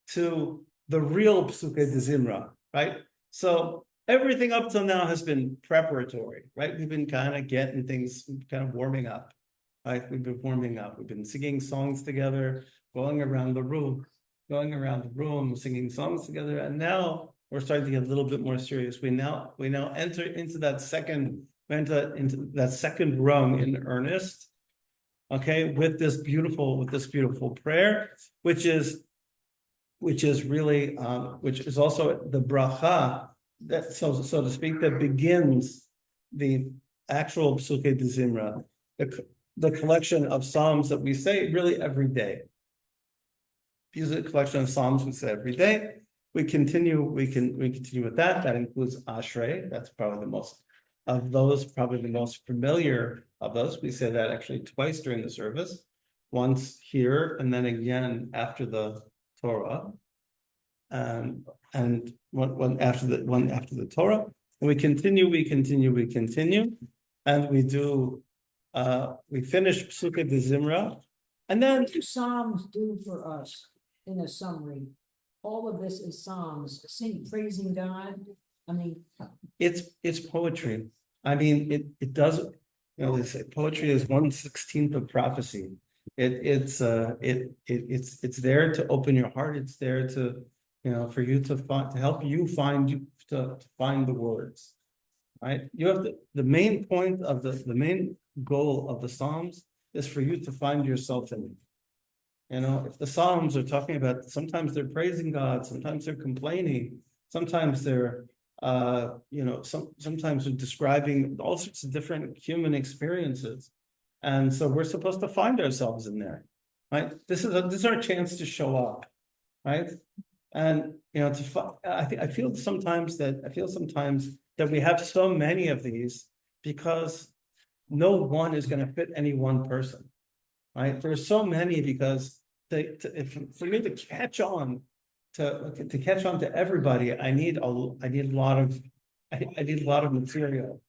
to the real Psukei de Zimra, right? So everything up till now has been preparatory, right? We've been kind of getting things kind of warming up, right? We've been warming up. We've been singing songs together, going around the room, singing songs together. And now we're starting to get a little bit more serious. We now enter into that second rung in earnest. Okay, with this beautiful prayer, which is really which is also the bracha that so to speak that begins the actual Psukei de Zimra, the collection of psalms that we say really every day. These are a collection of psalms we say every day. We continue with that. That includes Ashrei. That's probably the most familiar of those. We say that actually twice during the service, once here and then again after the Torah, and one after the Torah. And we continue, and we do. We finish Psukei de Zimra, and then What do Psalms do for us in a summary? All of this is Psalms, praising God. I mean, it's poetry. I mean, it does. They say poetry is 1/16 of prophecy. It's there to open your heart. It's there to, for you to help you find the words, right? You have the main point of the main goal of the Psalms is for you to find yourself in it. If the Psalms are talking about, sometimes they're praising God, sometimes they're complaining, sometimes they're sometimes they're describing all sorts of different human experiences. And so we're supposed to find ourselves in there, right? This is our chance to show up, right? And I feel sometimes that we have so many of these because no one is going to fit any one person, right? There's so many because for me to catch on to everybody, I need a lot of material,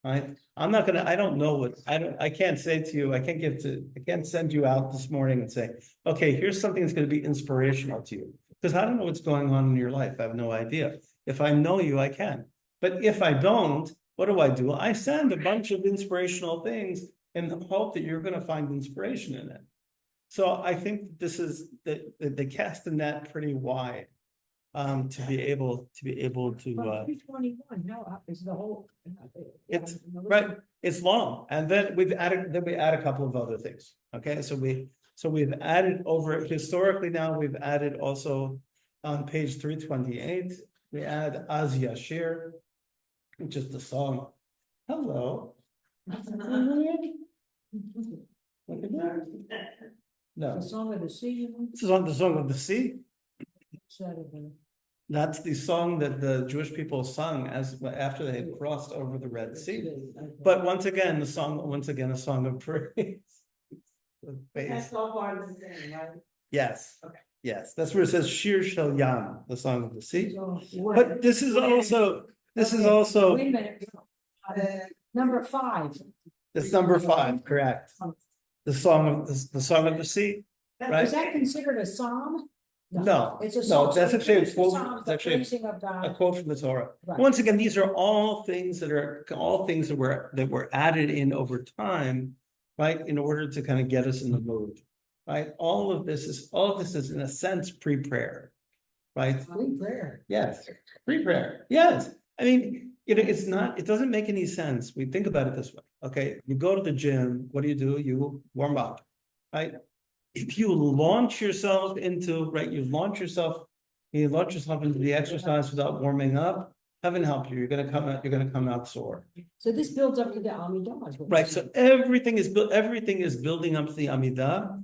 right? I don't know I can't say to you, I can't send you out this morning and say, okay, here's something that's going to be inspirational to you. Because I don't know what's going on in your life. I have no idea. If I know you, I can. But if I don't, what do? I send a bunch of inspirational things in the hope that you're going to find inspiration in it. So I think this is the cast the net pretty wide to be able to. 321. No, it's the whole. It's right. It's long, and then we add a couple of other things. Okay, so we've added over historically now. We've added also on page 328. We add Az Yashir, which is the song. Hello. No. The Song of the Sea. This is on the Song of the Sea. Saturday. That's the song that the Jewish people sung after they had crossed over the Red Sea. But once again, a song of praise. That's all part of the thing, right? Yes. Okay. Yes, that's where it says Shir Shel Yam, the song of the sea. So, But this is also wait a minute. Number 5. it's number 5, correct? The song of the sea, right? Is that considered a psalm? No, It's a no, song. that's actually a quote. Psalms, It's the actually praising of God. a quote from the Torah. Right. Once again, these are all things that were added in over time, right? In order to kind of get us in the mood, right? All of this is in a sense pre-prayer, right? Free prayer. Yes, pre-prayer. Yes, I mean, it doesn't make any sense. We think about it this way. Okay, you go to the gym. What do? You warm up, right? If you launch yourself into into the exercise without warming up, heaven help you. You're going to come out sore. So this builds up to the Amidah. Right. So everything is building up to the Amidah,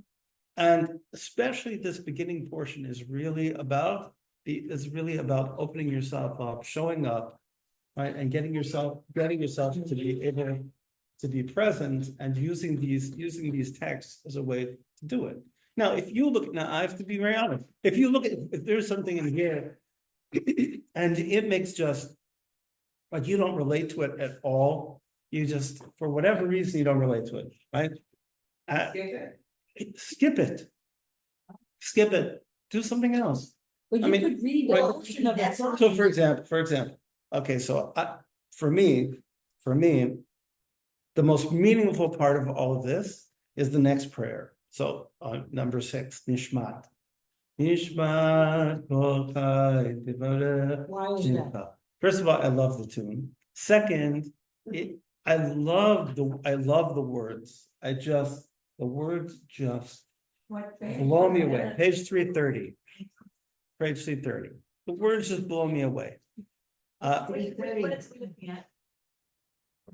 and especially this beginning portion is really about opening yourself up, showing up, right, and getting yourself to be able to be present and using these texts as a way to do it. Now, I have to be very honest. If there's something in here and it makes just like you don't relate to it at all, you just, for whatever reason, you don't relate to it, right? skip it. Skip it, do something else. But I you mean, could read the right. portion of it. So for example, okay, so for me, the most meaningful part of all of this is the next prayer. So number 6, Nishmat. Nishmat. Why is that? First of all, I love the tune. Second, I love the words. The words just blow me away. Page 330. Page 330. The words just blow me away. What is we looking at?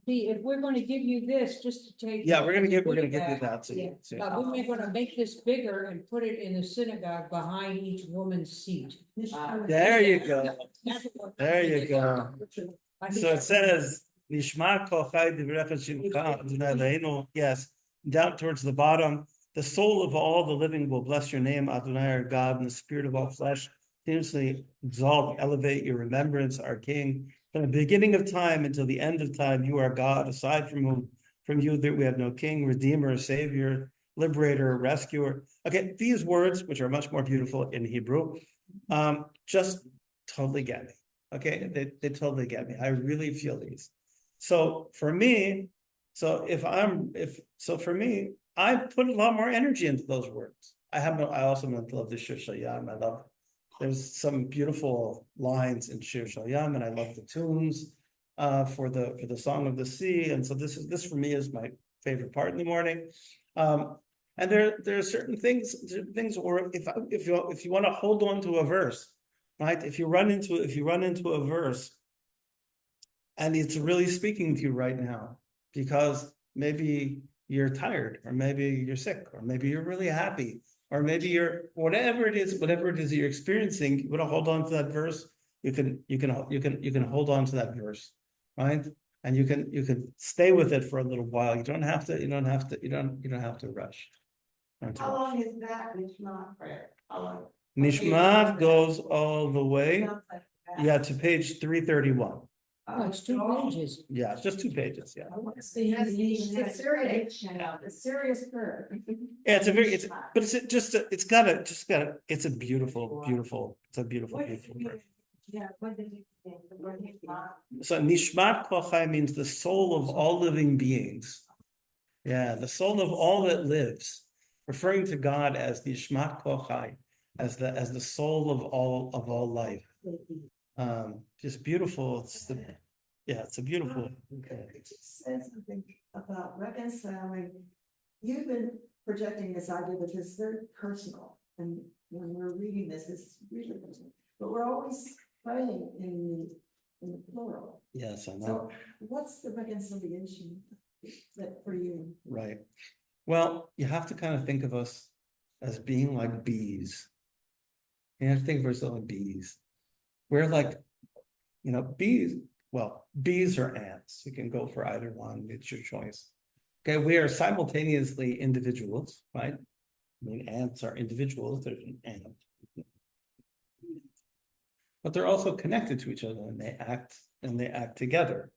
See, if we're gonna give you this, just to take. Yeah, we're gonna give you back, that. So, yeah. so- But we're gonna make this bigger and put it in the synagogue behind each woman's seat. There you go. That's what- There you go. I So think- it says, Nishma kochai divrei shimcha Adonai Eloheinu. Yes, down towards the bottom. The soul of all the living will bless your name, Adonai our God, and the spirit of all flesh. Continuously exalt, elevate your remembrance, our King. From the beginning of time until the end of time, you are God. Aside from you, that we have no King, Redeemer, Savior, Liberator, Rescuer. Okay, these words, which are much more beautiful in Hebrew, just totally get me. Okay, they totally get me. I really feel these. So for me, I put a lot more energy into those words. I also love the Shir Shayam. There's some beautiful lines in Shir Shayam, and I love the tunes for the Song of the Sea. And so this for me is my favorite part in the morning. And there are certain things, or if you want to hold on to a verse, right? If you run into a verse, and it's really speaking to you right now, because maybe you're tired, or maybe you're sick, or maybe you're really happy, or maybe you're whatever it is that you're experiencing, you want to hold on to that verse, you can hold on to that verse, right? And you can stay with it for a little while. You don't have to rush. How long is that Nishmat prayer? How long? Nishmat goes all the way, Sounds like that. yeah, to page 331. Oh, it's 2 pages. Yeah, it's just 2 pages, yeah. I want to see It's serious, it's serious prayer. Yeah, it's a beautiful prayer. Yeah, what did you think? The word Nishmat? So Nishmat Kochai means the soul of all living beings. Yeah, the soul of all that lives, referring to God as Nishmat Kochai, as the soul of all life. Just beautiful. It's a beautiful. It just says something about reconciling. You've been projecting this idea that is very personal, and when we're reading this, it's really personal. But we're always praying in the plural. Yes, I know. So, what's the reconciliation that for you? Right. Well, you have to kind of think of us as being like bees. You have to think of ourselves like bees. We're like, bees. Well, bees or ants. You can go for either one. It's your choice. Okay, we are simultaneously individuals, right? I mean, ants are individuals. There's an ant, but they're also connected to each other, and they act together,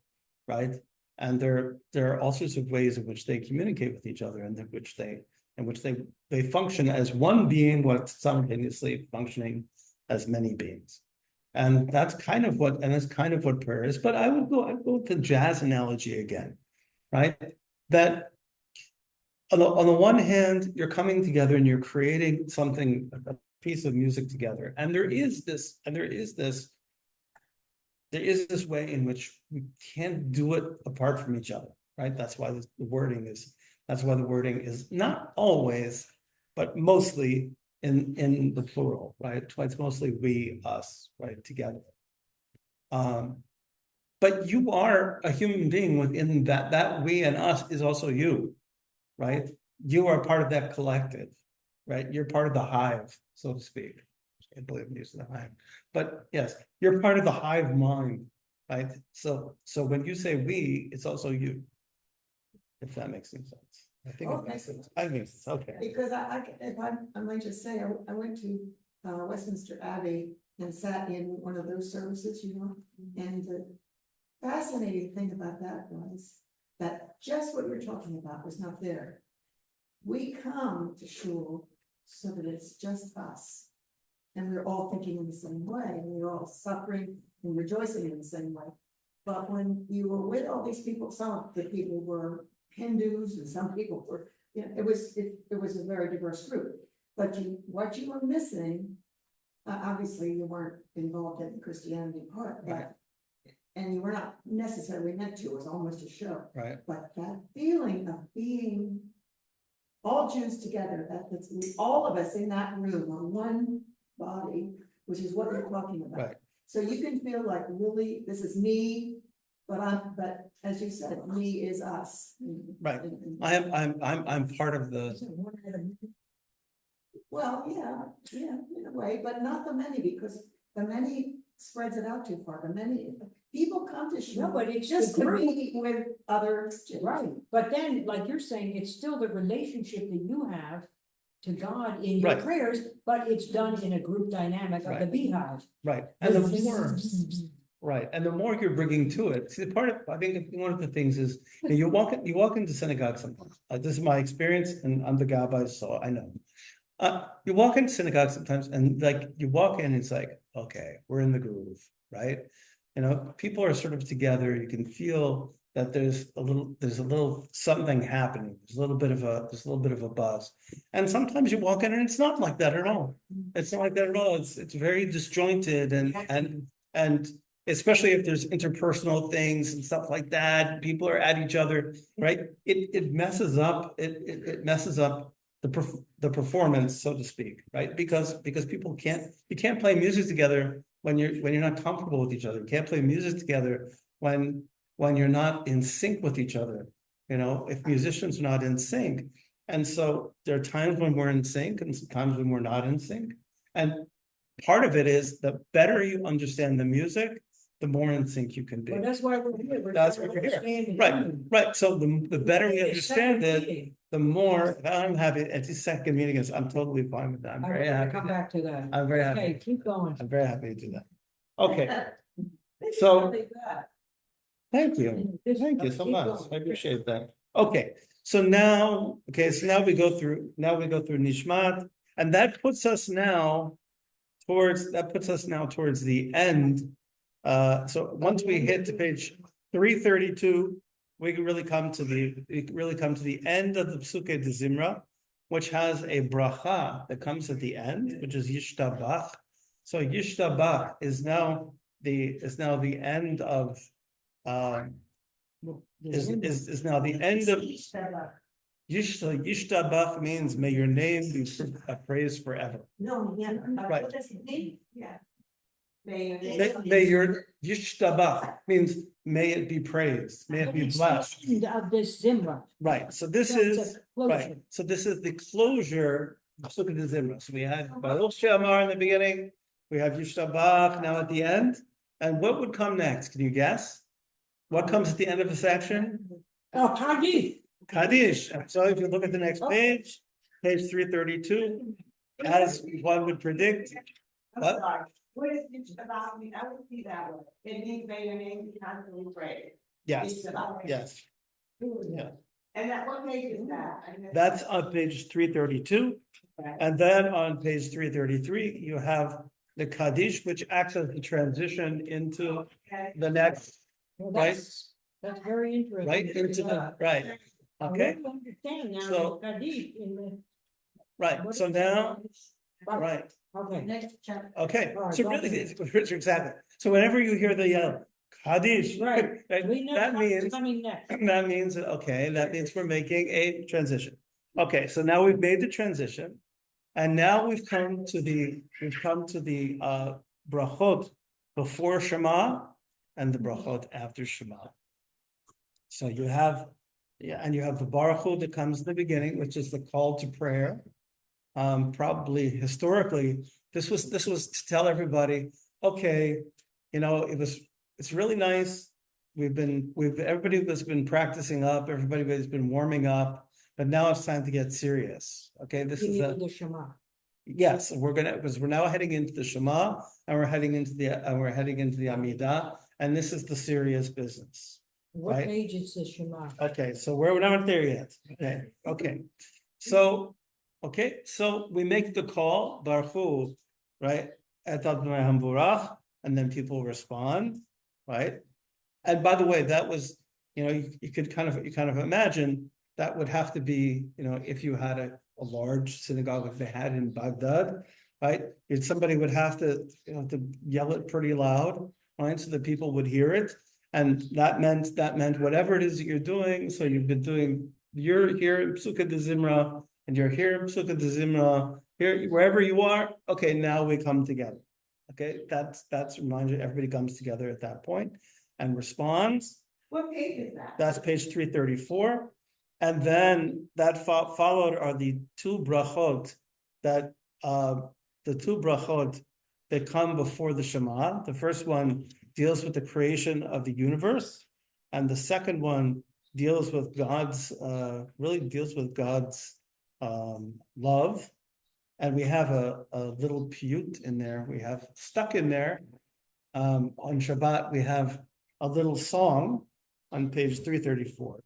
right? And there are all sorts of ways in which they communicate with each other, and in which they function as one being, while simultaneously functioning as many beings. And that's kind of what prayer is. But I would go with the jazz analogy again, right? That on the one hand, you're coming together and you're creating something, a piece of music together. And there is this way in which we can't do it apart from each other, right? That's why the wording is not always, but mostly in the plural, right? It's mostly we, us, right, together. But you are a human being within that we and us is also you, right? You are part of that collective, right? You're part of the hive, so to speak. I believe I'm using the hive, but yes, you're part of the hive mind, right? So when you say we, it's also you, if that makes any sense. I think it makes sense. I think it's okay. Because I might just say, I went to Westminster Abbey and sat in one of those services, and the fascinating thing about that was that just what you're talking about was not there. we come to shul so that it's just us. And we're all thinking in the same way, and we're all suffering and rejoicing in the same way. But when you were with all these people, some of the people were Hindus and some people were, you know, it was a very diverse group. But what you were missing, obviously you weren't involved in the Christianity part, Right. and you were not necessarily meant to, it was almost a show. Right. But that feeling of being all Jews together, that's all of us in that room on one body, which is what we're talking about. Right. So you can feel like, really, this is me, but as you said, me is us. Right. And- I'm part of the, Isn't one item- Well, yeah, in a way, but not the many, because the many spreads it out too far. The many, people come to No, shul but it's just the to group. be with other Jews. Right, but then, like you're saying, it's still the relationship that you have to God in your Right. prayers, but it's done in a group dynamic of the Right. beehive. right, and the more, right, and the more you're bringing to it, see, part of, I think one of the things is, you walk into synagogue sometimes, this is my experience, and I'm the Gabbai, so I know. You walk into synagogue sometimes, and like, you walk in, it's like, okay, we're in the groove, right? You know, people are sort of together, you can feel that there's a little something happening, there's a little bit of a buzz. And sometimes you walk in and it's not like that at all. It's not like that at all. It's very disjointed and especially if there's interpersonal things and stuff like that, people are at each other, right? It messes up, it messes up the performance, so to speak, right? Because people you can't play music together when you're not comfortable with each other. You can't play music together when you're not in sync with each other. You know, if musicians are not in sync. And so there are times when we're in sync and sometimes when we're not in sync. And part of it is the better you understand the music, the more in sync you can be. Well, that's why we're here. We're That's trying what to we're here. understand the Right, human. right. So the better we It's second understand it, meeting. the more I'm happy. At the second meeting is, I'm totally fine with that. I'm I very will happy. come back to that. I'm very Okay, happy. keep going. I'm very happy to do that. Okay, so thank you. Thank you so Keep much. going. I appreciate that. Okay, so now we go through Nishmat, and that puts us now towards the end. So once we hit to page 332, we can really come to the end of the Psuke de Zimra, which has a bracha that comes at the end, which is Yishtabach. So Yishtabach is now the end of is now the end of Yishtabach means may your name be praised forever. No, yeah. Right. What does it mean? Yeah. May your Yishtabach means may it be praised, may it be blessed. End of this Zimra. Right, so this That's a is, closure. right, so this is the closure of Sukkot de Zimra. So we had Baruch She'amar in the beginning, we have Yishtabach now at the end. And what would come next? Can you guess? What comes at the end of a section? Oh, Kaddish. Kaddish. So if you look at the next page 332, as one would predict. What? Sorry. What is it about me? I would see that one. It means may your name be constantly praised. Yes, It's about- yes. Yeah. And that, what page is that? I missed That's it. on page 332. And then on page 333, you have the Kaddish, which acts as the transition into Okay. the next, Well, right? That's very interesting. Right into the, right, I okay, really understand now, So- the Kaddish in the. right, what so is now, it? right, Okay. Next chapter. okay, All right, so go really, ahead. exactly, so whenever you hear the Kaddish, Right. We know that what's means, coming next. that means, okay, that means we're making a transition. Okay, so now we've made the transition, and now we've come to the brachot before Shema and the brachot after Shema. So you have, and you have the Baruch Hu that comes in the beginning, which is the call to prayer. Probably historically, this was to tell everybody, okay, you know, it's really nice. Everybody has been practicing up, everybody has been warming up, but now it's time to get serious. Okay, this You is mean the Shema. yes, because we're now heading into the Shema and we're heading into the Amidah, and this is the serious business. What Right. page is the Shema? Okay, so we're not there yet. Okay. So, okay, so we make the call, Baruch Hu, right? Et Adonai Hamburach, and then people respond, right? And by the way, that was, you could kind of imagine that would have to be, if you had a large synagogue like they had in Baghdad, right? Somebody would have to, to yell it pretty loud, right? So that people would hear it. And that meant whatever it is that you're doing. So you've been doing, you're here in Psukkah de Zimra, and you're here in Psukkah de Zimra, here, wherever you are. Okay, now we come together. Okay, that's reminded, everybody comes together at that point and responds. What page is that? That's page 334. And then that followed are the two brachot that come before the Shema. The first one deals with the creation of the universe, and the second one deals with God's love. And we have a little piyut in there. We have stuck in there. On Shabbat, we have a little song on page 334,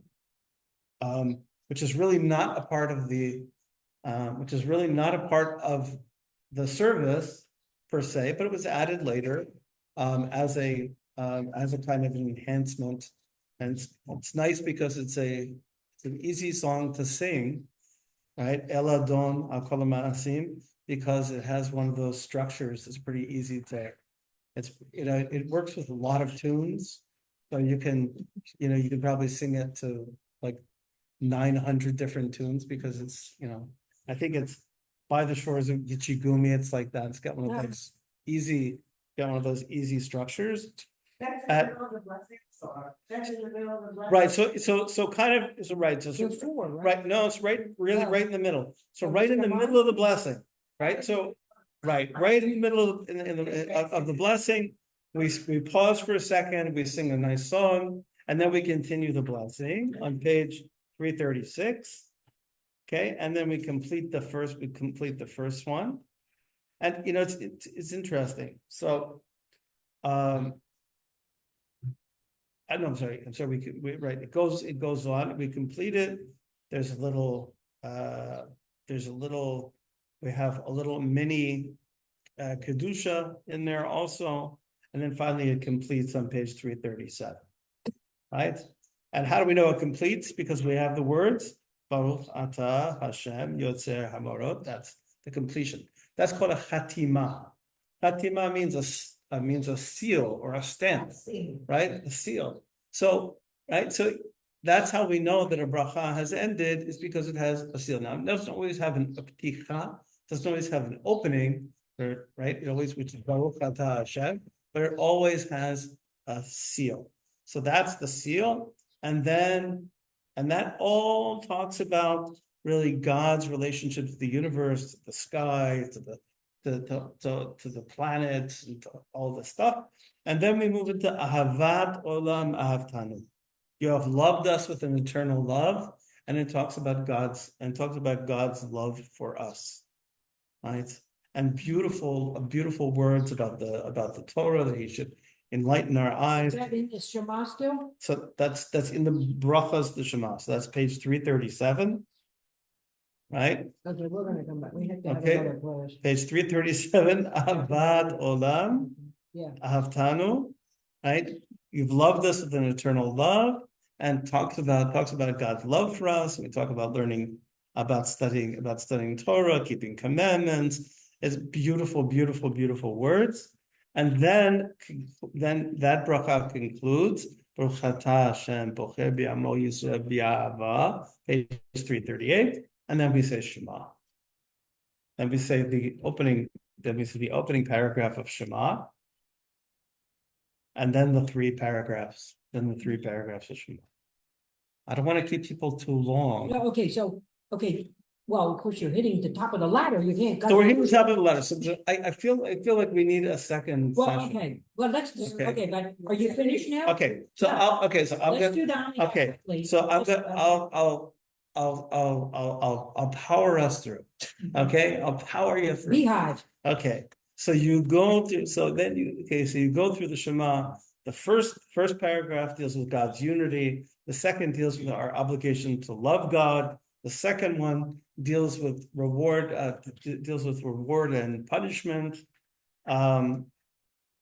which is really not a part of the service per se, but it was added later as a kind of an enhancement. And it's nice because it's an easy song to sing, right? El Adon Al Kol Ma'asim, because it has one of those structures that's pretty easy to. It works with a lot of tunes, so you can probably sing it to like 900 different tunes because it's, I think it's by the shores of Yichigumi. It's like that. It's got one of those easy structures. That's in the middle of the blessing song. That's in the middle of the blessing. Right. So kind of, so right. So There's four, right? right. No, it's right in the middle. So So right in the Shema? middle of the blessing, right? So right in the middle of the blessing, we pause for a second, we sing a nice song, and then we continue the blessing on page 336. Okay, and then we complete the first one. And it's interesting. So I'm sorry, it goes on, we complete it. There's a little we have a little mini Kedusha in there also. And then finally it completes on page 337, right? And how do we know it completes? Because we have the words, Baruch Ata Hashem Yotzer Hamorot. That's the completion. That's called a Chatima. Chatima means a seal or a stamp, right? A seal. So, right, so that's how we know that a bracha has ended, is because it has a seal. Now, it doesn't always have a pticha, doesn't always have an opening, right? It always, which is Baruch Ata Hashem, but it always has a seal. So that's the seal. And that all talks about really God's relationship to the universe, to the sky, to the planets, and to all this stuff. And then we move into Ahavat Olam Ahavtanu. You have loved us with an eternal love, and it talks about God's love for us, right? And beautiful words about the Torah, that He should enlighten our eyes. Is that in the Shema still? So that's in the brachas, the Shema. So that's page 337, right? Okay, we're gonna come back. We have to have Okay. another class. Page 337, Ahavat Olam Yeah. Ahavtanu, right? You've loved us with an eternal love, and talks about God's love for us. We talk about learning, about studying Torah, keeping commandments. It's beautiful words. And then that bracha concludes, Baruch Atah Hashem Bocher B'Amo Yisrael B'Ahava, page 338, and then we say Shema. Then we say the opening paragraph of Shema, and then the three paragraphs of Shema. I don't want to keep people too long. No, okay, well, of course, you're hitting the top of the ladder, you can't. So we're hitting the top of the ladder. So I feel like we need a second Well, session. okay, well, let's, Okay. okay, but are you finished now? Okay, so Yeah. I'll Let's do down. okay, so I'll power us through. Okay, I'll power you through. Beehive. Okay, so you go through, so you go through the Shema. The first paragraph deals with God's unity. The second deals with our obligation to love God. The second one deals with reward, deals with reward and punishment. The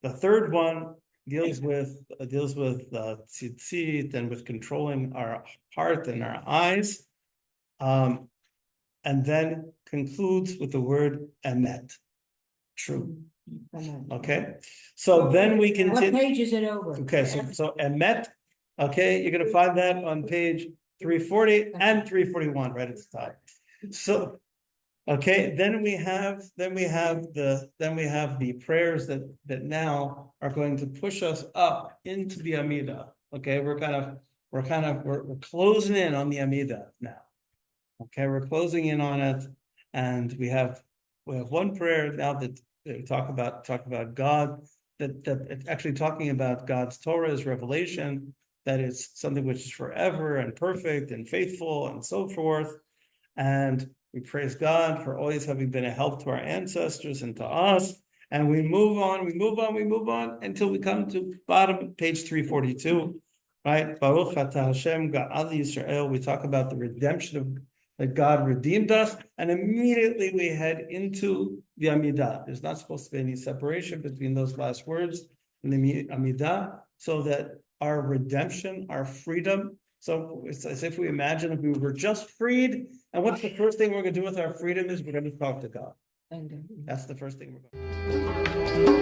third one deals with tzitzit and with controlling our heart and our eyes. And then concludes with the word emet, true. Okay, so then we What continue. page is it over? Okay, so emet, okay, you're gonna find that on page 340 and 341 right at the top. So, okay, then we have the prayers that now are going to push us up into the Amidah. Okay, we're closing in on the Amidah now. Okay, we're closing in on it, and we have one prayer now that talk about God, that it's actually talking about God's Torah as revelation, that is something which is forever and perfect and faithful and so forth. And we praise God for always having been a help to our ancestors and to us. And we move on until we come to bottom page 342, right? Baruch atah Hashem Ga'al Yisrael. We talk about the redemption of that God redeemed us, and immediately we head into the Amidah. There's not supposed to be any separation between those last words and the Amidah, so that our redemption, our freedom. So it's as if we imagine if we were just freed, and what's the first thing we're going to do with our freedom is we're going to talk to God. That's the first thing we're going to do.